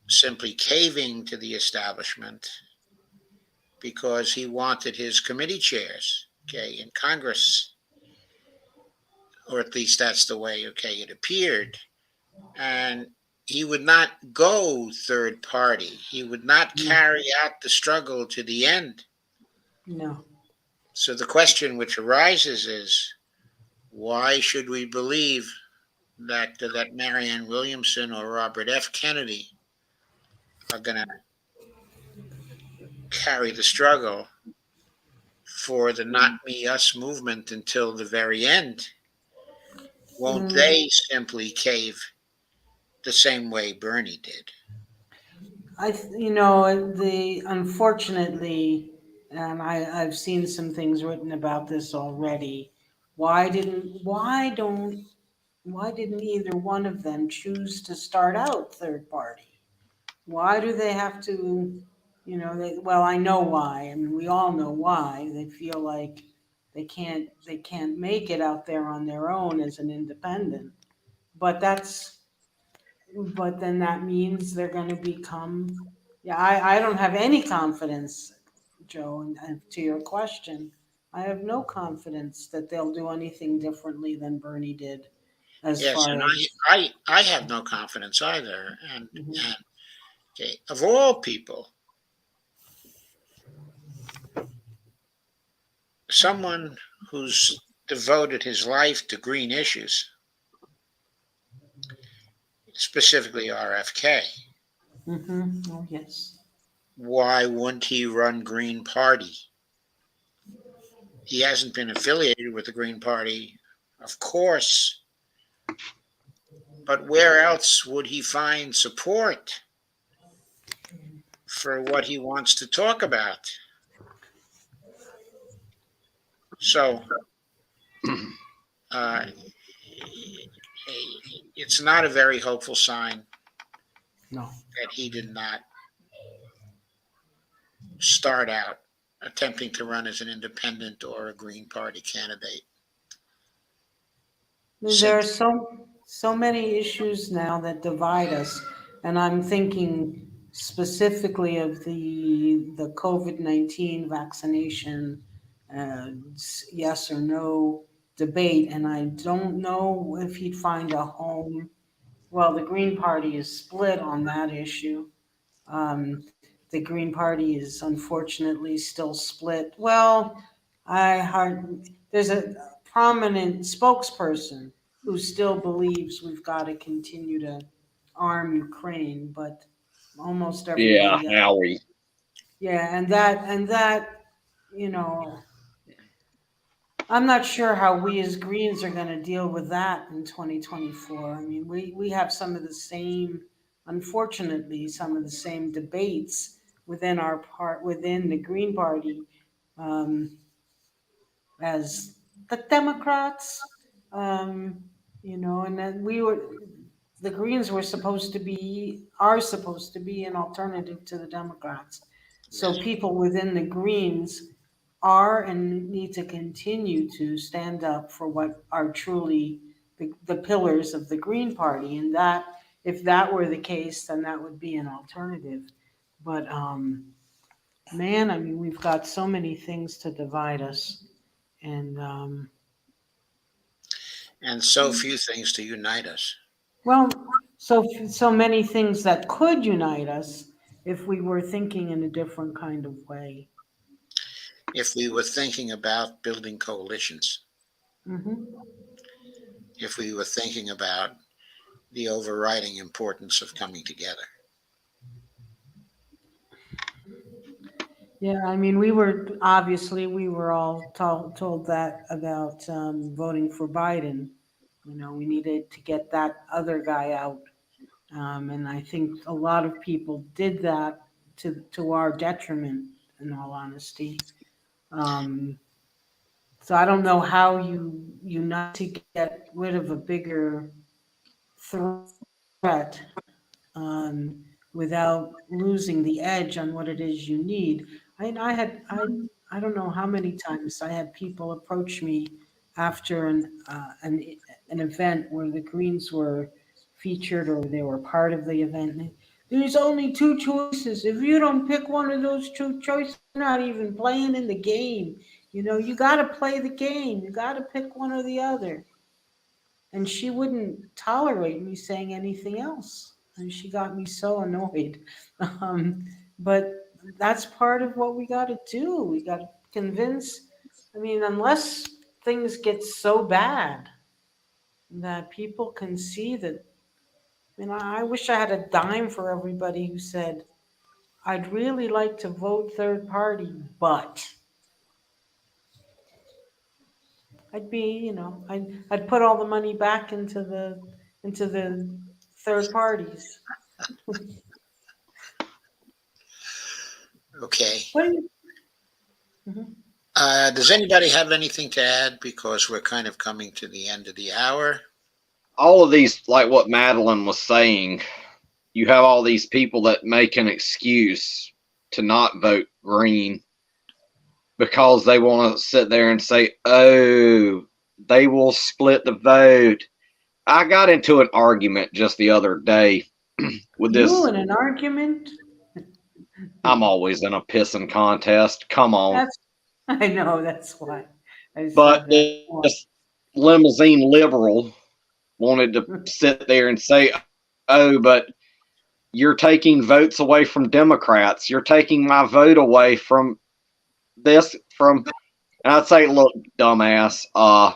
S1: simply caving to the establishment because he wanted his committee chairs, okay, in Congress, or at least that's the way, okay, it appeared. And he would not go third party. He would not carry out the struggle to the end.
S4: No.
S1: So the question which arises is, why should we believe that Marianne Williamson or Robert F. Kennedy are going to carry the struggle for the not me, us movement until the very end? Won't they simply cave the same way Bernie did?
S4: Unfortunately, and I've seen some things written about this already. Why didn't either one of them choose to start out third party? Why do they have to, well, I know why. I mean, we all know why. They feel like they can't make it out there on their own as an independent. But then that means they're going to become, I don't have any confidence, Joe, and to your question, I have no confidence that they'll do anything differently than Bernie did.
S1: Yes, and I have no confidence either. And okay, of all people, someone who's devoted his life to green issues, specifically RFK,
S4: Oh, yes.
S1: why wouldn't he run Green Party? He hasn't been affiliated with the Green Party, of course, but where else would he find support for what he wants to talk about? So it's not a very hopeful sign
S4: No.
S1: that he did not start out attempting to run as an independent or a Green Party candidate.
S4: There are so many issues now that divide us, and I'm thinking specifically of the COVID-19 vaccination, yes or no debate, and I don't know if he'd find a home well, the Green Party is split on that issue. The Green Party is unfortunately still split. Well, there's a prominent spokesperson who still believes we've got to continue to arm Ukraine, but almost
S2: Yeah,
S4: everybody else.
S2: Howie.
S4: Yeah, and that, you know, I'm not sure how we as Greens are going to deal with that in 2024. I mean, we have some of the same, unfortunately, some of the same debates within the Green Party, um, as the Democrats. Um, and then the Greens are supposed to be an alternative to the Democrats. So
S1: Yes.
S4: people within the Greens are and need to continue to stand up for what are truly the pillars of the Green Party. And that, if that were the case, then that would be an alternative. But man, I mean, we've got so many things to divide us. And
S1: And so few things to unite us.
S4: well, so many things that could unite us if we were thinking in a different kind of way.
S1: If we were thinking about building coalitions,
S4: Hmm.
S1: if we were thinking about the overriding importance of coming together.
S4: Yeah, I mean, we were all told that about voting for Biden. We needed to get that other guy out. And I think a lot of people did that to our detriment, in all honesty. Um, so I don't know how you unite to get rid of a bigger threat, without losing the edge on what it is you need. I don't know how many times I had people approach me after an event where the Greens were featured or they were part of the event. There's only two choices. If you don't pick one of those two choices, you're not even playing in the game. You got to play the game. You got to pick one or the other. And she wouldn't tolerate me saying anything else. And she got me so annoyed. Um, but that's part of what we got to do. We got to convince, I mean, unless things get so bad that people can see that. I mean, I wish I had a dime for everybody who said, I'd really like to vote third party, but I'd put all the money back into the third parties.
S1: Okay.
S4: What do you? Mhm.
S1: Does anybody have anything to add? Because we're kind of coming to the end of the hour.
S2: All of these, like what Madelyn was saying, you have all these people that make an excuse to not vote green because they want to sit there and say, oh, they will split the vote. I got into an argument just the other day with
S4: You
S2: this.
S4: in an argument?
S2: I'm always in a pissing contest. Come on.
S4: That's I know that's why I
S2: But
S4: said that.
S2: this limousine liberal wanted to sit there and say, oh, but you're taking votes away from Democrats. You're taking my vote away from this, and I'd say, look, dumbass, a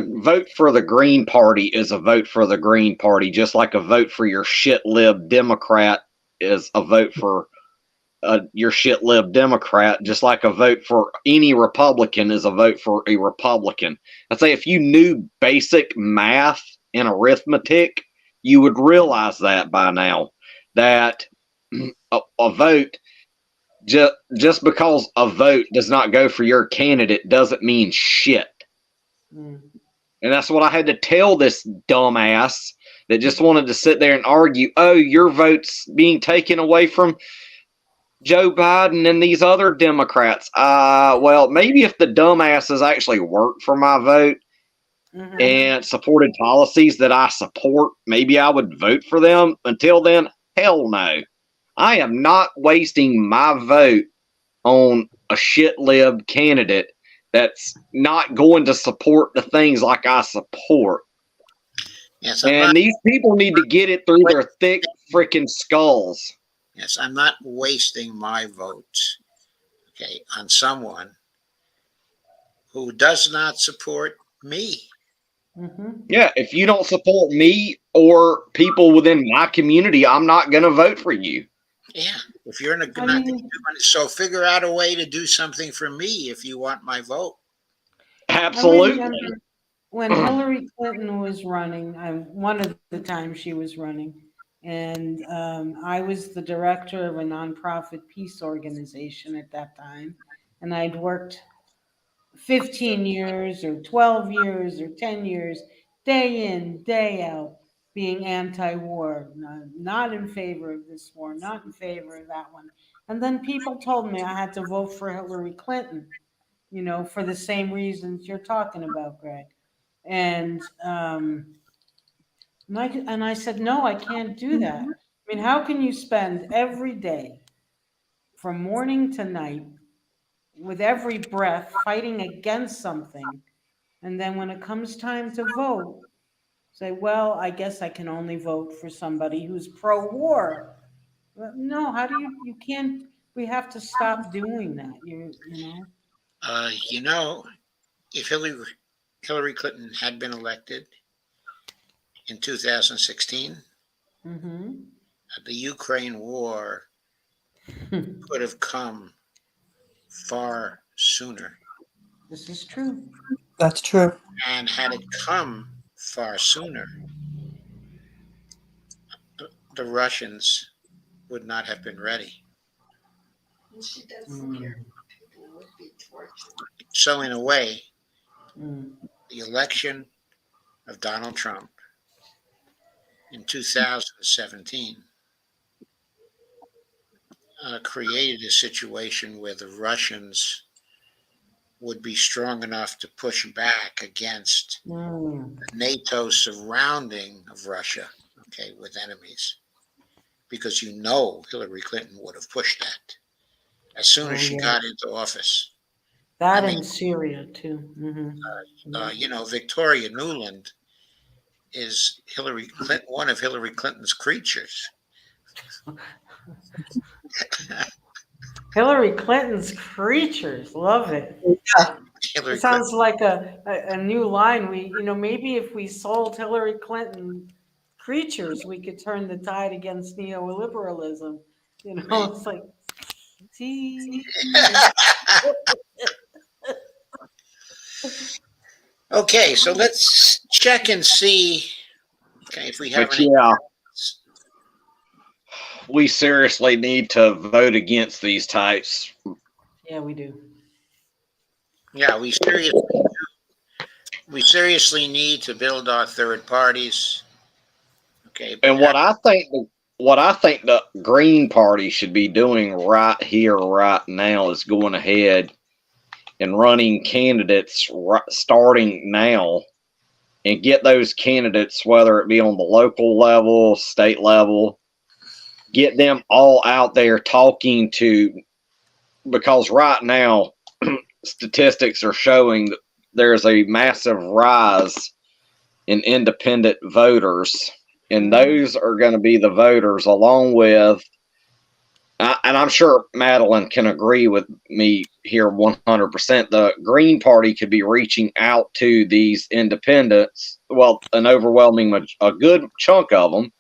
S2: vote for the Green Party is a vote for the Green Party, just like a vote for your shit lib Democrat is a vote for your shit lib Democrat, just like a vote for any Republican is a vote for a Republican. I'd say if you knew basic math and arithmetic, you would realize that by now, that a vote, just because a vote does not go for your candidate doesn't mean shit.
S4: Mm.
S2: And that's what I had to tell this dumbass that just wanted to sit there and argue, oh, your vote's being taken away from Joe Biden and these other Democrats. Well, maybe if the dumbasses actually worked for my vote and supported policies that I support, maybe I would vote for them. Until then, hell no. I am not wasting my vote on a shit lib candidate that's not going to support the things like I support.
S1: Yes,
S2: And these people need to get it through their thick freaking skulls.
S1: yes, I'm not wasting my votes, okay, on someone who does not support me.
S4: Mhm.
S2: Yeah, if you don't support me or people within my community, I'm not going to vote for you.
S1: Yeah, if you're not
S4: I
S1: going to do
S4: mean,
S1: it, so figure out a way to do something for me if you want my vote.
S4: I
S2: Absolutely.
S4: remember when Hillary Clinton was running, one of the times she was running, and I was the director of a nonprofit peace organization at that time, and I'd worked 15 years or 12 years or 10 years, day in, day out, being anti-war, not in favor of this war, not in favor of that one. And then people told me I had to vote for Hillary Clinton, for the same reasons you're talking about, Greg. And I said, no, I can't do that. I mean, how can you spend every day from morning to night with every breath fighting against something, and then when it comes time to vote, say, well, I guess I can only vote for somebody who's pro-war? No, how do you can't, we have to stop doing that, you know?
S1: You know, if Hillary Clinton had been elected in 2016,
S4: Mm-hmm.
S1: the Ukraine war could have come far sooner.
S4: This is true.
S3: That's true.
S1: And had it come far sooner, the Russians would not have been ready.
S4: Mm.
S1: So, in a way,
S4: Mm.
S1: the election of Donald Trump in 2017 created a situation where the Russians would be strong enough to push back against
S4: Mm.
S1: the NATO surrounding of Russia, okay, with enemies, because Hillary Clinton would have pushed that as soon as
S4: Oh,
S1: she
S4: yeah.
S1: got into office.
S4: That
S1: I mean,
S4: in Syria too. Mm-hmm.
S1: Victoria Nuland is Hillary Clinton, one of Hillary Clinton's creatures.
S4: Hillary Clinton's creatures, love it.
S1: Hillary
S4: It
S1: Clinton.
S4: sounds like a new line. Maybe if we sold Hillary Clinton creatures, we could turn the tide against neoliberalism.
S1: Right?
S4: It's like, see.
S1: Okay, so let's check and see, okay, if we have
S2: But
S1: any.
S2: yeah, we seriously need to vote against these types.
S4: Yeah, we do.
S1: Yeah, we seriously need to build our third parties. Okay, but
S2: And what I think the Green Party should be doing right here, right now, is going ahead and running candidates starting now, and get those candidates, whether it be on the local level, state level, get them all out there talking to, because right now statistics are showing that there's a massive rise in independent voters, and those are going to be the voters along with, and I'm sure Madelyn can agree with me here 100%, the Green Party could be reaching out to these independents, well, an overwhelming, a good chunk of them.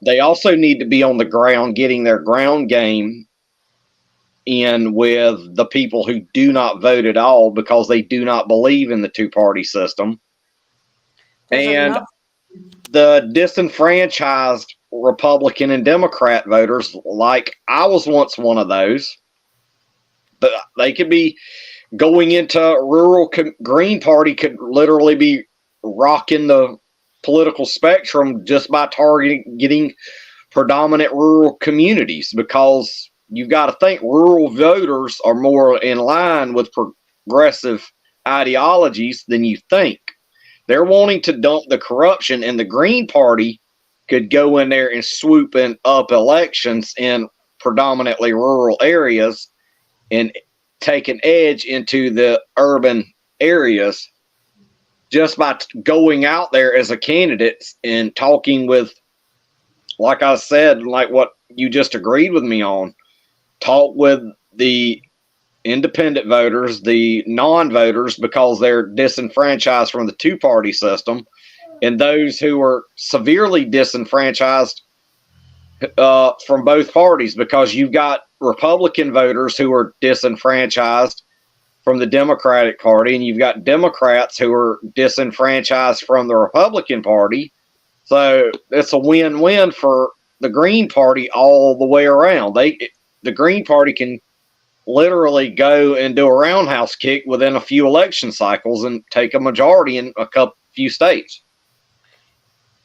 S2: They also need to be on the ground, getting their ground game in with the people who do not vote at all because they do not believe in the two-party system.
S4: There's
S2: And
S4: enough.
S2: the disenfranchised Republican and Democrat voters, like I was once one of those, but they could be going into rural. Green Party could literally be rocking the political spectrum just by targeting predominant rural communities, because you've got to think rural voters are more in line with progressive ideologies than you think. They're wanting to dump the corruption, and the Green Party could go in there and swoop up elections in predominantly rural areas and take an edge into the urban areas just by going out there as a candidate and talking with, like I said, like what you just agreed with me on, talk with the independent voters, the non-voters, because they're disenfranchised from the two-party system, and those who are severely disenfranchised from both parties, because you've got Republican voters who are disenfranchised from the Democratic Party, and you've got Democrats who are disenfranchised from the Republican Party. So it's a win-win for the Green Party all the way around. The Green Party can literally go and do a roundhouse kick within a few election cycles and take a majority in few states.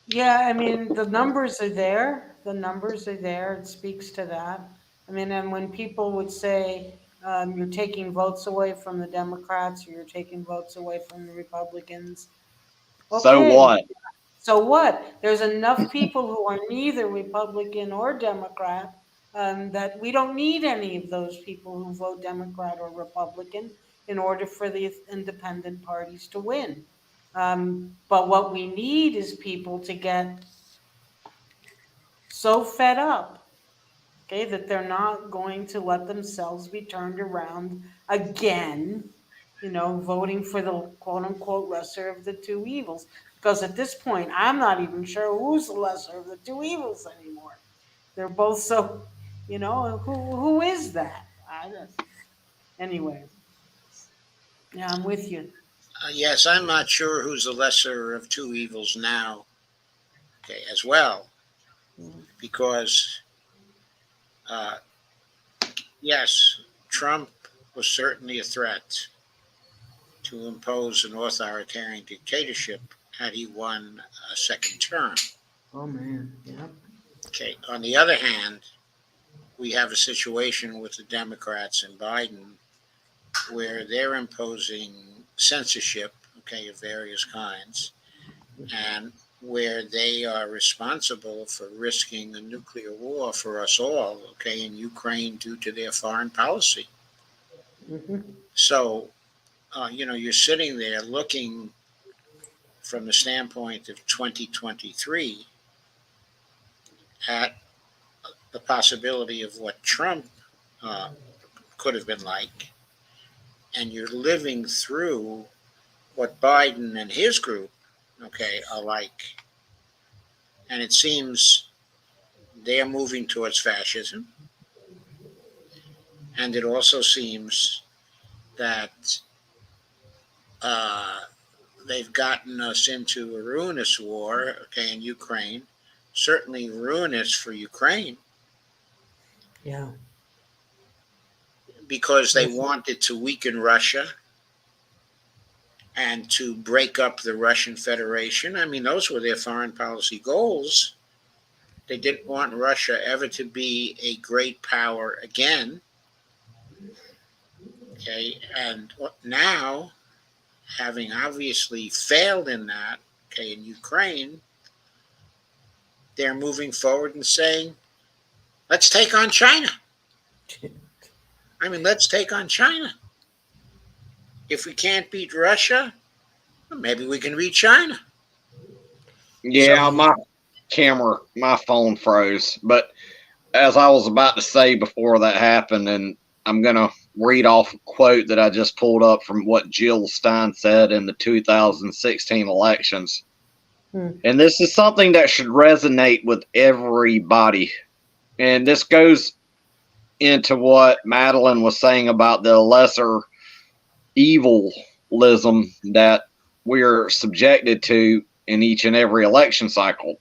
S4: Yeah, I mean, the numbers are there. The numbers are there. It speaks to that. I mean, and when people would say you're taking votes away from the Democrats or you're taking votes away from the Republicans, okay.
S2: So what?
S4: So what? There's enough people who are neither Republican or Democrat that we don't need any of those people who vote Democrat or Republican in order for the independent parties to win. But what we need is people to get so fed up, okay, that they're not going to let themselves be turned around again, voting for the quote unquote lesser of the two evils. Because at this point, I'm not even sure who's the lesser of the two evils anymore. They're both so, who is that? Anyway, yeah, I'm with you.
S1: Yes, I'm not sure who's the lesser of two evils now, okay, as well, because, yes, Trump was certainly a threat to impose an authoritarian dictatorship had he won a second term.
S4: Oh, man, yeah.
S1: Okay, on the other hand, we have a situation with the Democrats and Biden where they're imposing censorship, okay, of various kinds, and where they are responsible for risking a nuclear war for us all, okay, in Ukraine due to their foreign policy.
S4: Mm-hmm.
S1: So, you're sitting there looking from the standpoint of 2023 at the possibility of what Trump could have been like, and you're living through what Biden and his group, okay, are like. And it seems they are moving towards fascism. And it also seems that they've gotten us into a ruinous war, okay, in Ukraine. Certainly ruinous for Ukraine.
S4: Yeah.
S1: Because they wanted to weaken Russia and to break up the Russian Federation. I mean, those were their foreign policy goals. They didn't want Russia ever to be a great power again. Okay, and now, having obviously failed in that, okay, in Ukraine, they're moving forward and saying, let's take on China. I mean, let's take on China. If we can't beat Russia, maybe we can beat China.
S2: Yeah, my phone froze. But as I was about to say before that happened, and I'm going to read off a quote that I just pulled up from what Jill Stein said in the 2016 elections. And this is something that should resonate with everybody. And this goes into what Madelyn was saying about the lesser evilism that we're subjected to in each and every election cycle.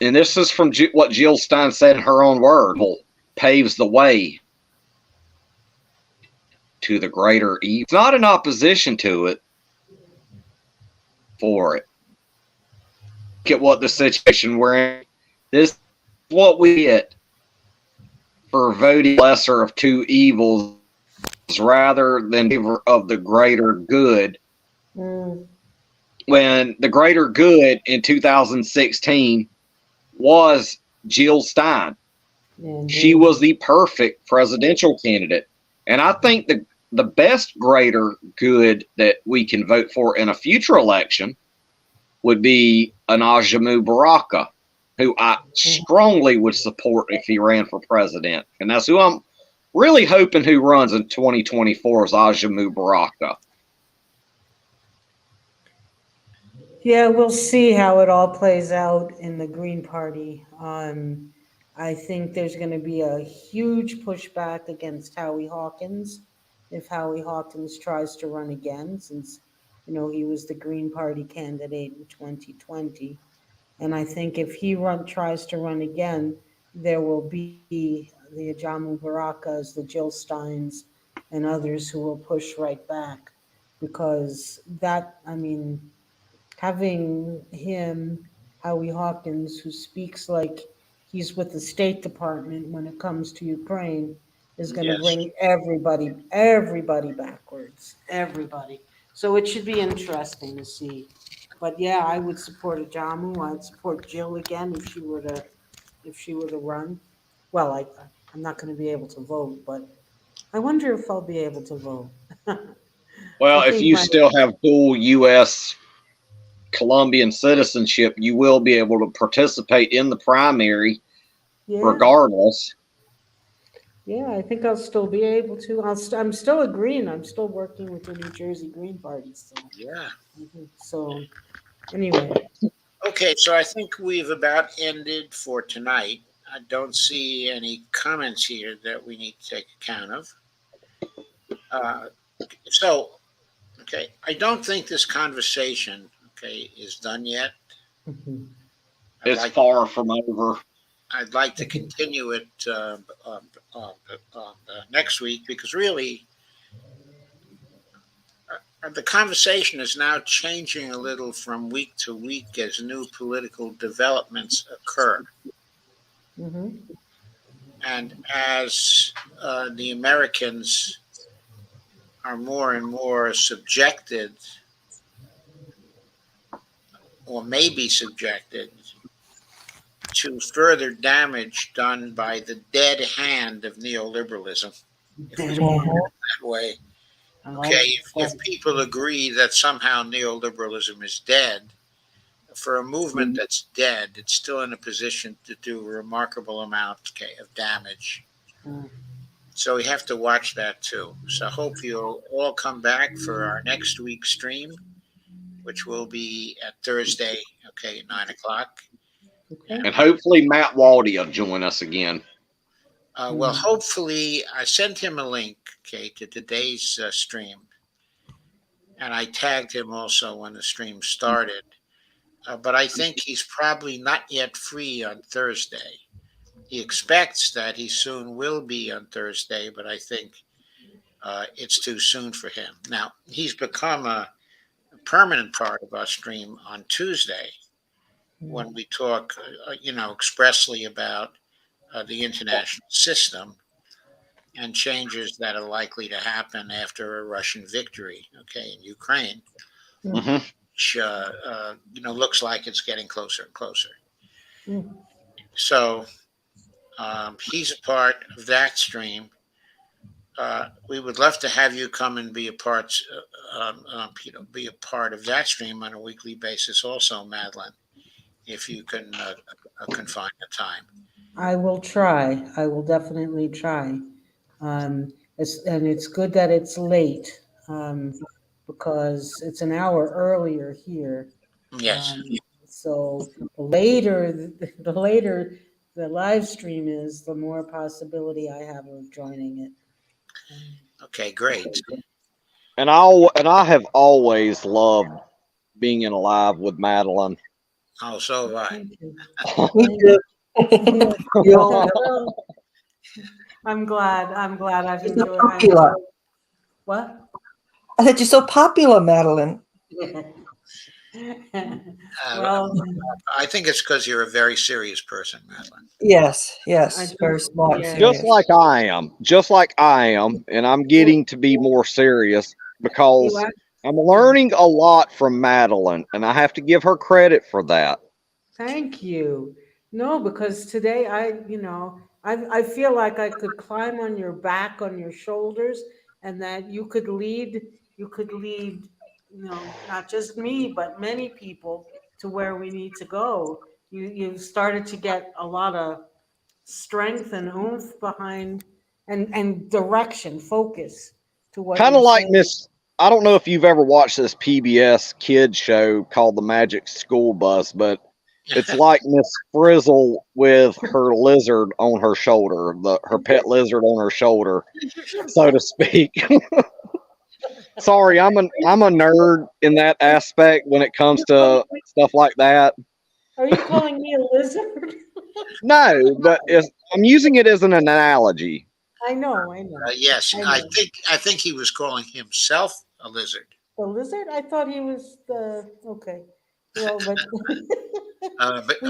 S2: And this is from what Jill Stein said in her own word, paves the way to the greater evil. It's not in opposition to it, for it. Look at what the situation we're in. This is what we get for voting lesser of two evils rather than favor of the greater good. When the greater good in 2016 was Jill Stein. She was the perfect presidential candidate. And I think the best greater good that we can vote for in a future election would be an Ajamu Baraka, who I strongly would support if he ran for president. And that's who I'm really hoping who runs in 2024 is Ajamu Baraka.
S4: Yeah, we'll see how it all plays out in the Green Party. I think there's going to be a huge pushback against Howie Hawkins if Howie Hawkins tries to run again, since, he was the Green Party candidate in 2020. And I think if he tries to run again, there will be the Ajamu Barakas, the Jill Steins, and others who will push right back. Because having him, Howie Hawkins, who speaks like he's with the State Department when it comes to Ukraine, is going to
S1: Yes.
S4: bring everybody backwards. Everybody. So it should be interesting to see. But yeah, I would support Ajamu. I'd support Jill again if she were to run. Well, I'm not going to be able to vote, but I wonder if I'll be able to vote.
S2: Well,
S4: I
S2: if
S4: think
S2: you
S4: my
S2: still have dual U.S. Colombian citizenship, you will be able to participate in the primary
S4: yeah.
S2: regardless.
S4: Yeah, I think I'll still be able to. I'm still a Green. I'm still working with the New Jersey Green Party. So,
S1: Yeah.
S4: so anyway.
S1: Okay, so I think we've about ended for tonight. I don't see any comments here that we need to take account of. So, okay, I don't think this conversation, okay, is done yet.
S4: Mhm.
S2: It's far from over.
S1: I'd like to continue it next week, because really the conversation is now changing a little from week to week as new political developments occur.
S4: Mhm.
S1: And as the Americans are more and more subjected, or may be subjected, to further damage done by the dead hand of neoliberalism, if we
S4: Dead
S1: put
S4: hand.
S1: it that way.
S4: I
S1: Okay,
S4: like
S1: if people agree that somehow neoliberalism is dead, for a movement that's dead, it's still in a position to do a remarkable amount, okay, of damage.
S4: Mm.
S1: So we have to watch that too. So I hope you'll all come back for our next week's stream, which will be at Thursday, okay, at 9 o'clock.
S4: Okay.
S2: And hopefully Matt Waldie will join us again.
S1: Well, hopefully, I sent him a link, okay, to today's stream, and I tagged him also when the stream started. But I think he's probably not yet free on Thursday. He expects that he soon will be on Thursday, but I think it's too soon for him. Now, he's become a permanent part of our stream on Tuesday when we talk, expressly about the international system and changes that are likely to happen after a Russian victory, okay, in Ukraine,
S2: Mm-hmm.
S1: which looks like it's getting closer and closer.
S4: Mm.
S1: So he's a part of that stream. We would love to have you come and be a part, be a part of that stream on a weekly basis, also, Madelyn, if you can find the time.
S4: I will try. I will definitely try. It's good that it's late, because it's an hour earlier here.
S1: Yes.
S4: So the later the live stream is, the more possibility I have of joining it.
S1: Okay, great.
S2: And I have always loved being in a live with Madelyn.
S1: Oh, so have I.
S4: Thank you.
S3: Me too. You all have
S4: Well, I'm glad. I've
S3: You're so
S4: enjoyed.
S3: popular.
S4: What?
S3: I said you're so popular, Madelyn.
S4: Well,
S1: I think it's because you're a very serious person, Madelyn.
S3: Yes,
S4: I
S3: yes,
S4: do-
S3: very smart. and
S4: yeah.
S3: serious.
S2: Just like I am, and I'm getting to be more serious because
S4: You are-
S2: I'm learning a lot from Madelyn, and I have to give her credit for that.
S4: Thank you. No, because today I feel like I could climb on your back, on your shoulders, and that you could lead, not just me, but many people to where we need to go. You've started to get a lot of strength and oomph behind, and direction, focus to what
S2: Kind
S4: you're
S2: of like
S4: saying.
S2: Miss. I don't know if you've ever watched this PBS kid show called The Magic School Bus, but it's like Miss Frizzle with her lizard on her shoulder, her pet lizard on her shoulder, so to speak. Sorry, I'm a nerd in that aspect when it comes to stuff like that.
S4: Are you calling me a lizard?
S2: No, but I'm using it as an analogy.
S4: I know, I know,
S1: Yes,
S4: I
S1: I
S4: know.
S1: think he was calling himself a lizard.
S4: The lizard? I thought he was the, okay. Well, but
S1: But
S4: we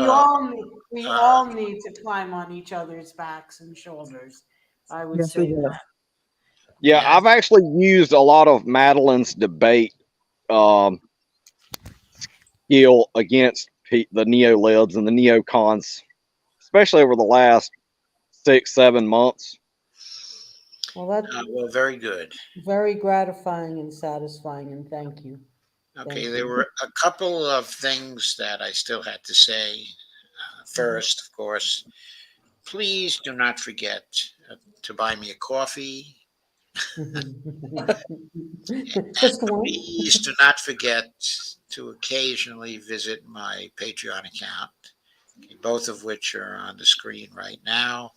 S1: uh,
S4: all need to climb on each other's backs and shoulders. I would
S3: Yes, we
S4: say
S3: do.
S4: that.
S2: Yeah,
S1: yes,
S2: I've actually used a lot of Madelyn's debate um, skill against the neolibs and the neocons, especially over the last 6, 7 months.
S4: Well, that's
S1: well, very good.
S4: very gratifying and satisfying, and thank you.
S1: Okay,
S4: Thank
S1: there
S4: you.
S1: were a couple of things that I still had to say. First, of course, please do not forget to buy me a coffee.
S4: Just one?
S1: Please do not forget to occasionally visit my Patreon account, okay, both of which are on the screen right now.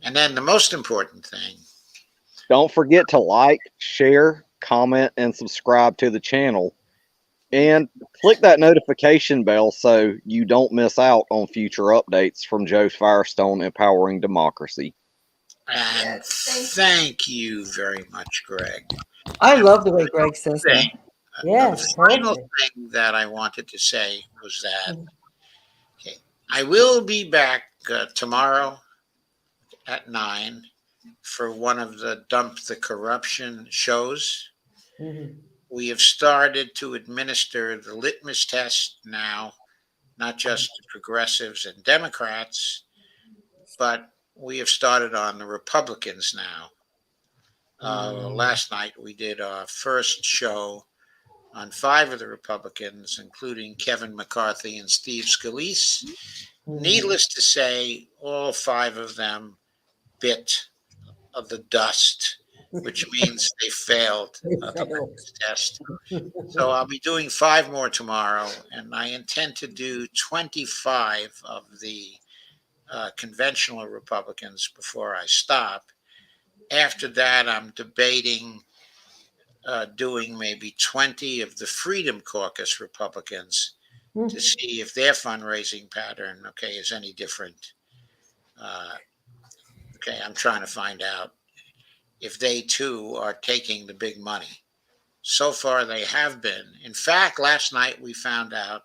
S1: And then the most important thing,
S2: Don't forget to like, share, comment, and subscribe to the channel. And click that notification bell so you don't miss out on future updates from Joe Firestone Empowering Democracy.
S1: and thank you very much, Greg.
S3: I
S1: And
S3: love the way Greg says
S1: the
S3: that.
S4: Yes,
S1: final
S4: perfect.
S1: thing that I wanted to say was that, okay, I will be back tomorrow at 9 for one of the Dump the Corruption shows.
S4: Mhm.
S1: We have started to administer the litmus test now, not just to progressives and Democrats, but we have started on the Republicans now. Last night we did our first show on 5 of the Republicans, including Kevin McCarthy and Steve Scalise. Needless to say, all 5 of them bit of the dust, which means they failed
S4: They
S1: the
S4: failed.
S1: litmus test. So I'll be doing 5 more tomorrow, and I intend to do 25 of the conventional Republicans before I stop. After that, I'm debating doing maybe 20 of the Freedom Caucus Republicans to see if their fundraising pattern, okay, is any different. Okay, I'm trying to find out if they too are taking the big money. So far, they have been. In fact, last night we found out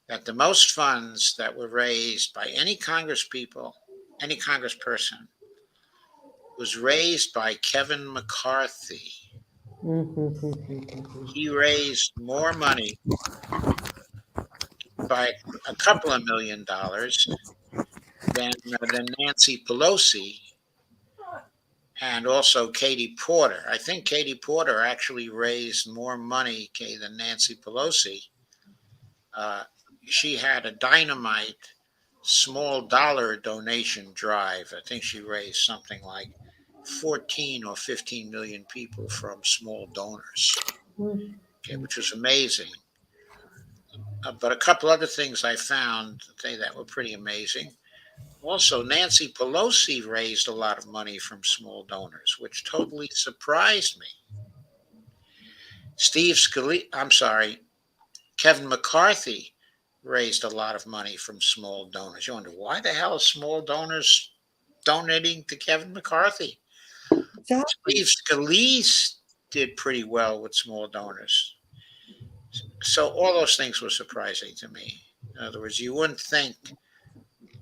S1: that the most funds that were raised by any congresspeople, any congressperson, was raised by Kevin McCarthy. He raised more money by a couple of $1 million than Nancy Pelosi and also Katie Porter. I think Katie Porter actually raised more money, okay, than Nancy Pelosi. She had a dynamite small dollar donation drive. I think she raised something like 14 or 15 million people from small donors, okay, which was amazing. But a couple other things I found, okay, that were pretty amazing. Also, Nancy Pelosi raised a lot of money from small donors, which totally surprised me. Kevin McCarthy raised a lot of money from small donors. You wonder why the hell are small donors donating to Kevin McCarthy?
S3: Exactly.
S1: Steve Scalise did pretty well with small donors. So all those things were surprising to me. In other words, you wouldn't think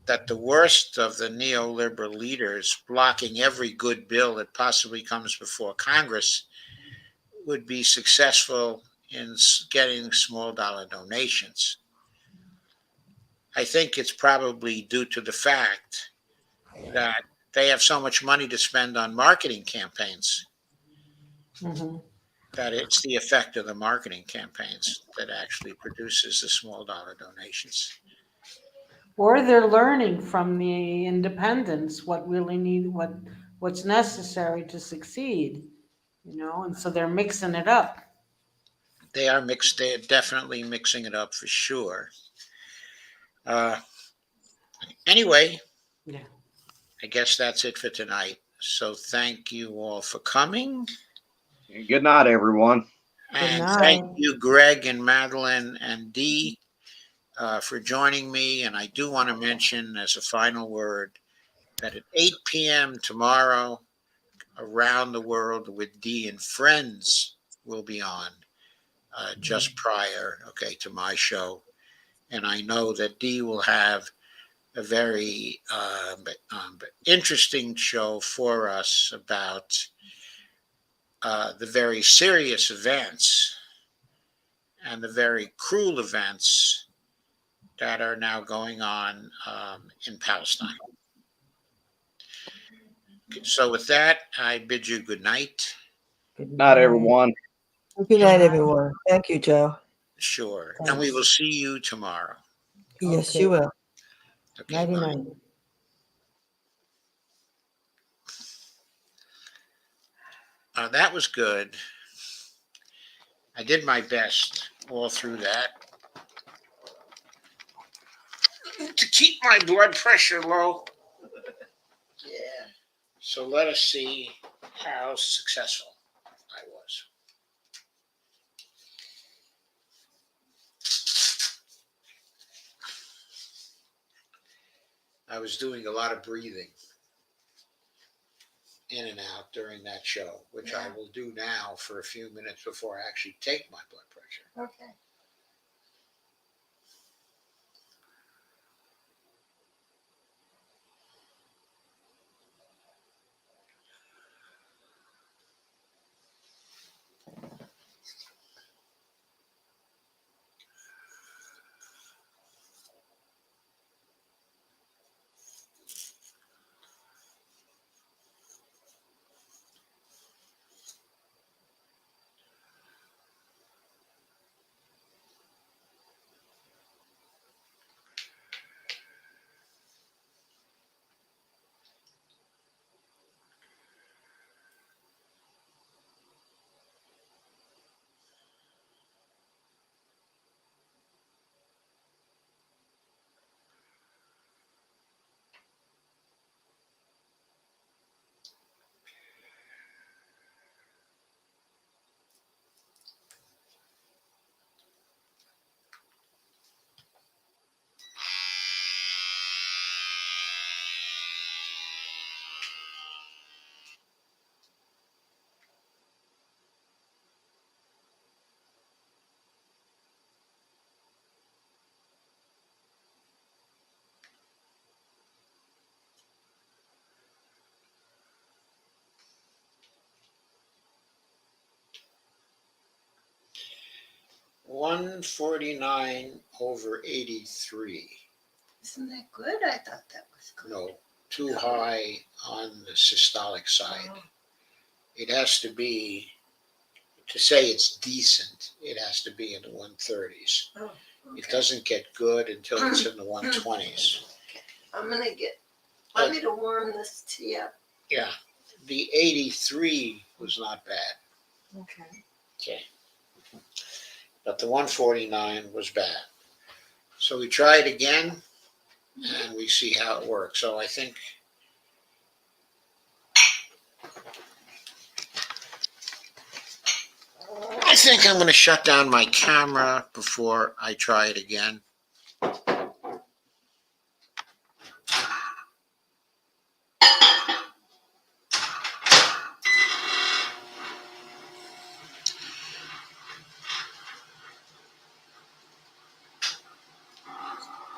S1: that the worst of the neoliberal leaders blocking every good bill that possibly comes before Congress would be successful in getting small dollar donations. I think it's probably due to the fact that they have so much money to spend on marketing campaigns
S4: Mhm.
S1: that it's the effect of the marketing campaigns that actually produces the small dollar donations.
S4: Or they're learning from the independents what really what's necessary to succeed, and so they're mixing it up.
S1: They are mixed. They're definitely mixing it up for sure. Anyway,
S4: Yeah.
S1: I guess that's it for tonight. So thank you all for coming.
S2: Good night, everyone.
S1: And
S4: night.
S1: thank you, Greg and Madelyn and Dee, for joining me. And I do want to mention as a final word that at 8 p.m. tomorrow, Around the World with Dee and Friends will be on just prior, to my show. And I know that Dee will have a very interesting show for us about the very serious events and the very cruel events that are now going on in Palestine. So with that, I bid you good night.
S3: Good
S2: Night, everyone.
S3: Good night, everyone. Thank you, Joe.
S1: Sure. And we will see you tomorrow.
S3: Yes,
S4: Okay.
S3: you will.
S1: Okay,
S4: Nighty
S1: bye.
S4: night.
S1: That was good. I did my best all through that to keep my blood pressure low. Yeah. So let us see how successful I was. I was doing a lot of breathing in and out during that show, which I will do now for a few minutes before I actually take my blood pressure.
S5: Okay.
S1: $149/83.
S5: Isn't that good? I thought that was good.
S1: No, too high on the systolic side.
S5: Oh.
S1: It has to be, to say it's decent, it has to be in the 130s.
S5: Oh,
S1: It
S5: okay.
S1: doesn't get good until it's in the 120s.
S5: I'm gonna want me to warm this tea up.
S1: Yeah, the 83 was not bad.
S5: Okay.
S1: Okay. But the 149 was bad. So we try it again and we see how it works. So I think I'm going to shut down my camera before I try it again.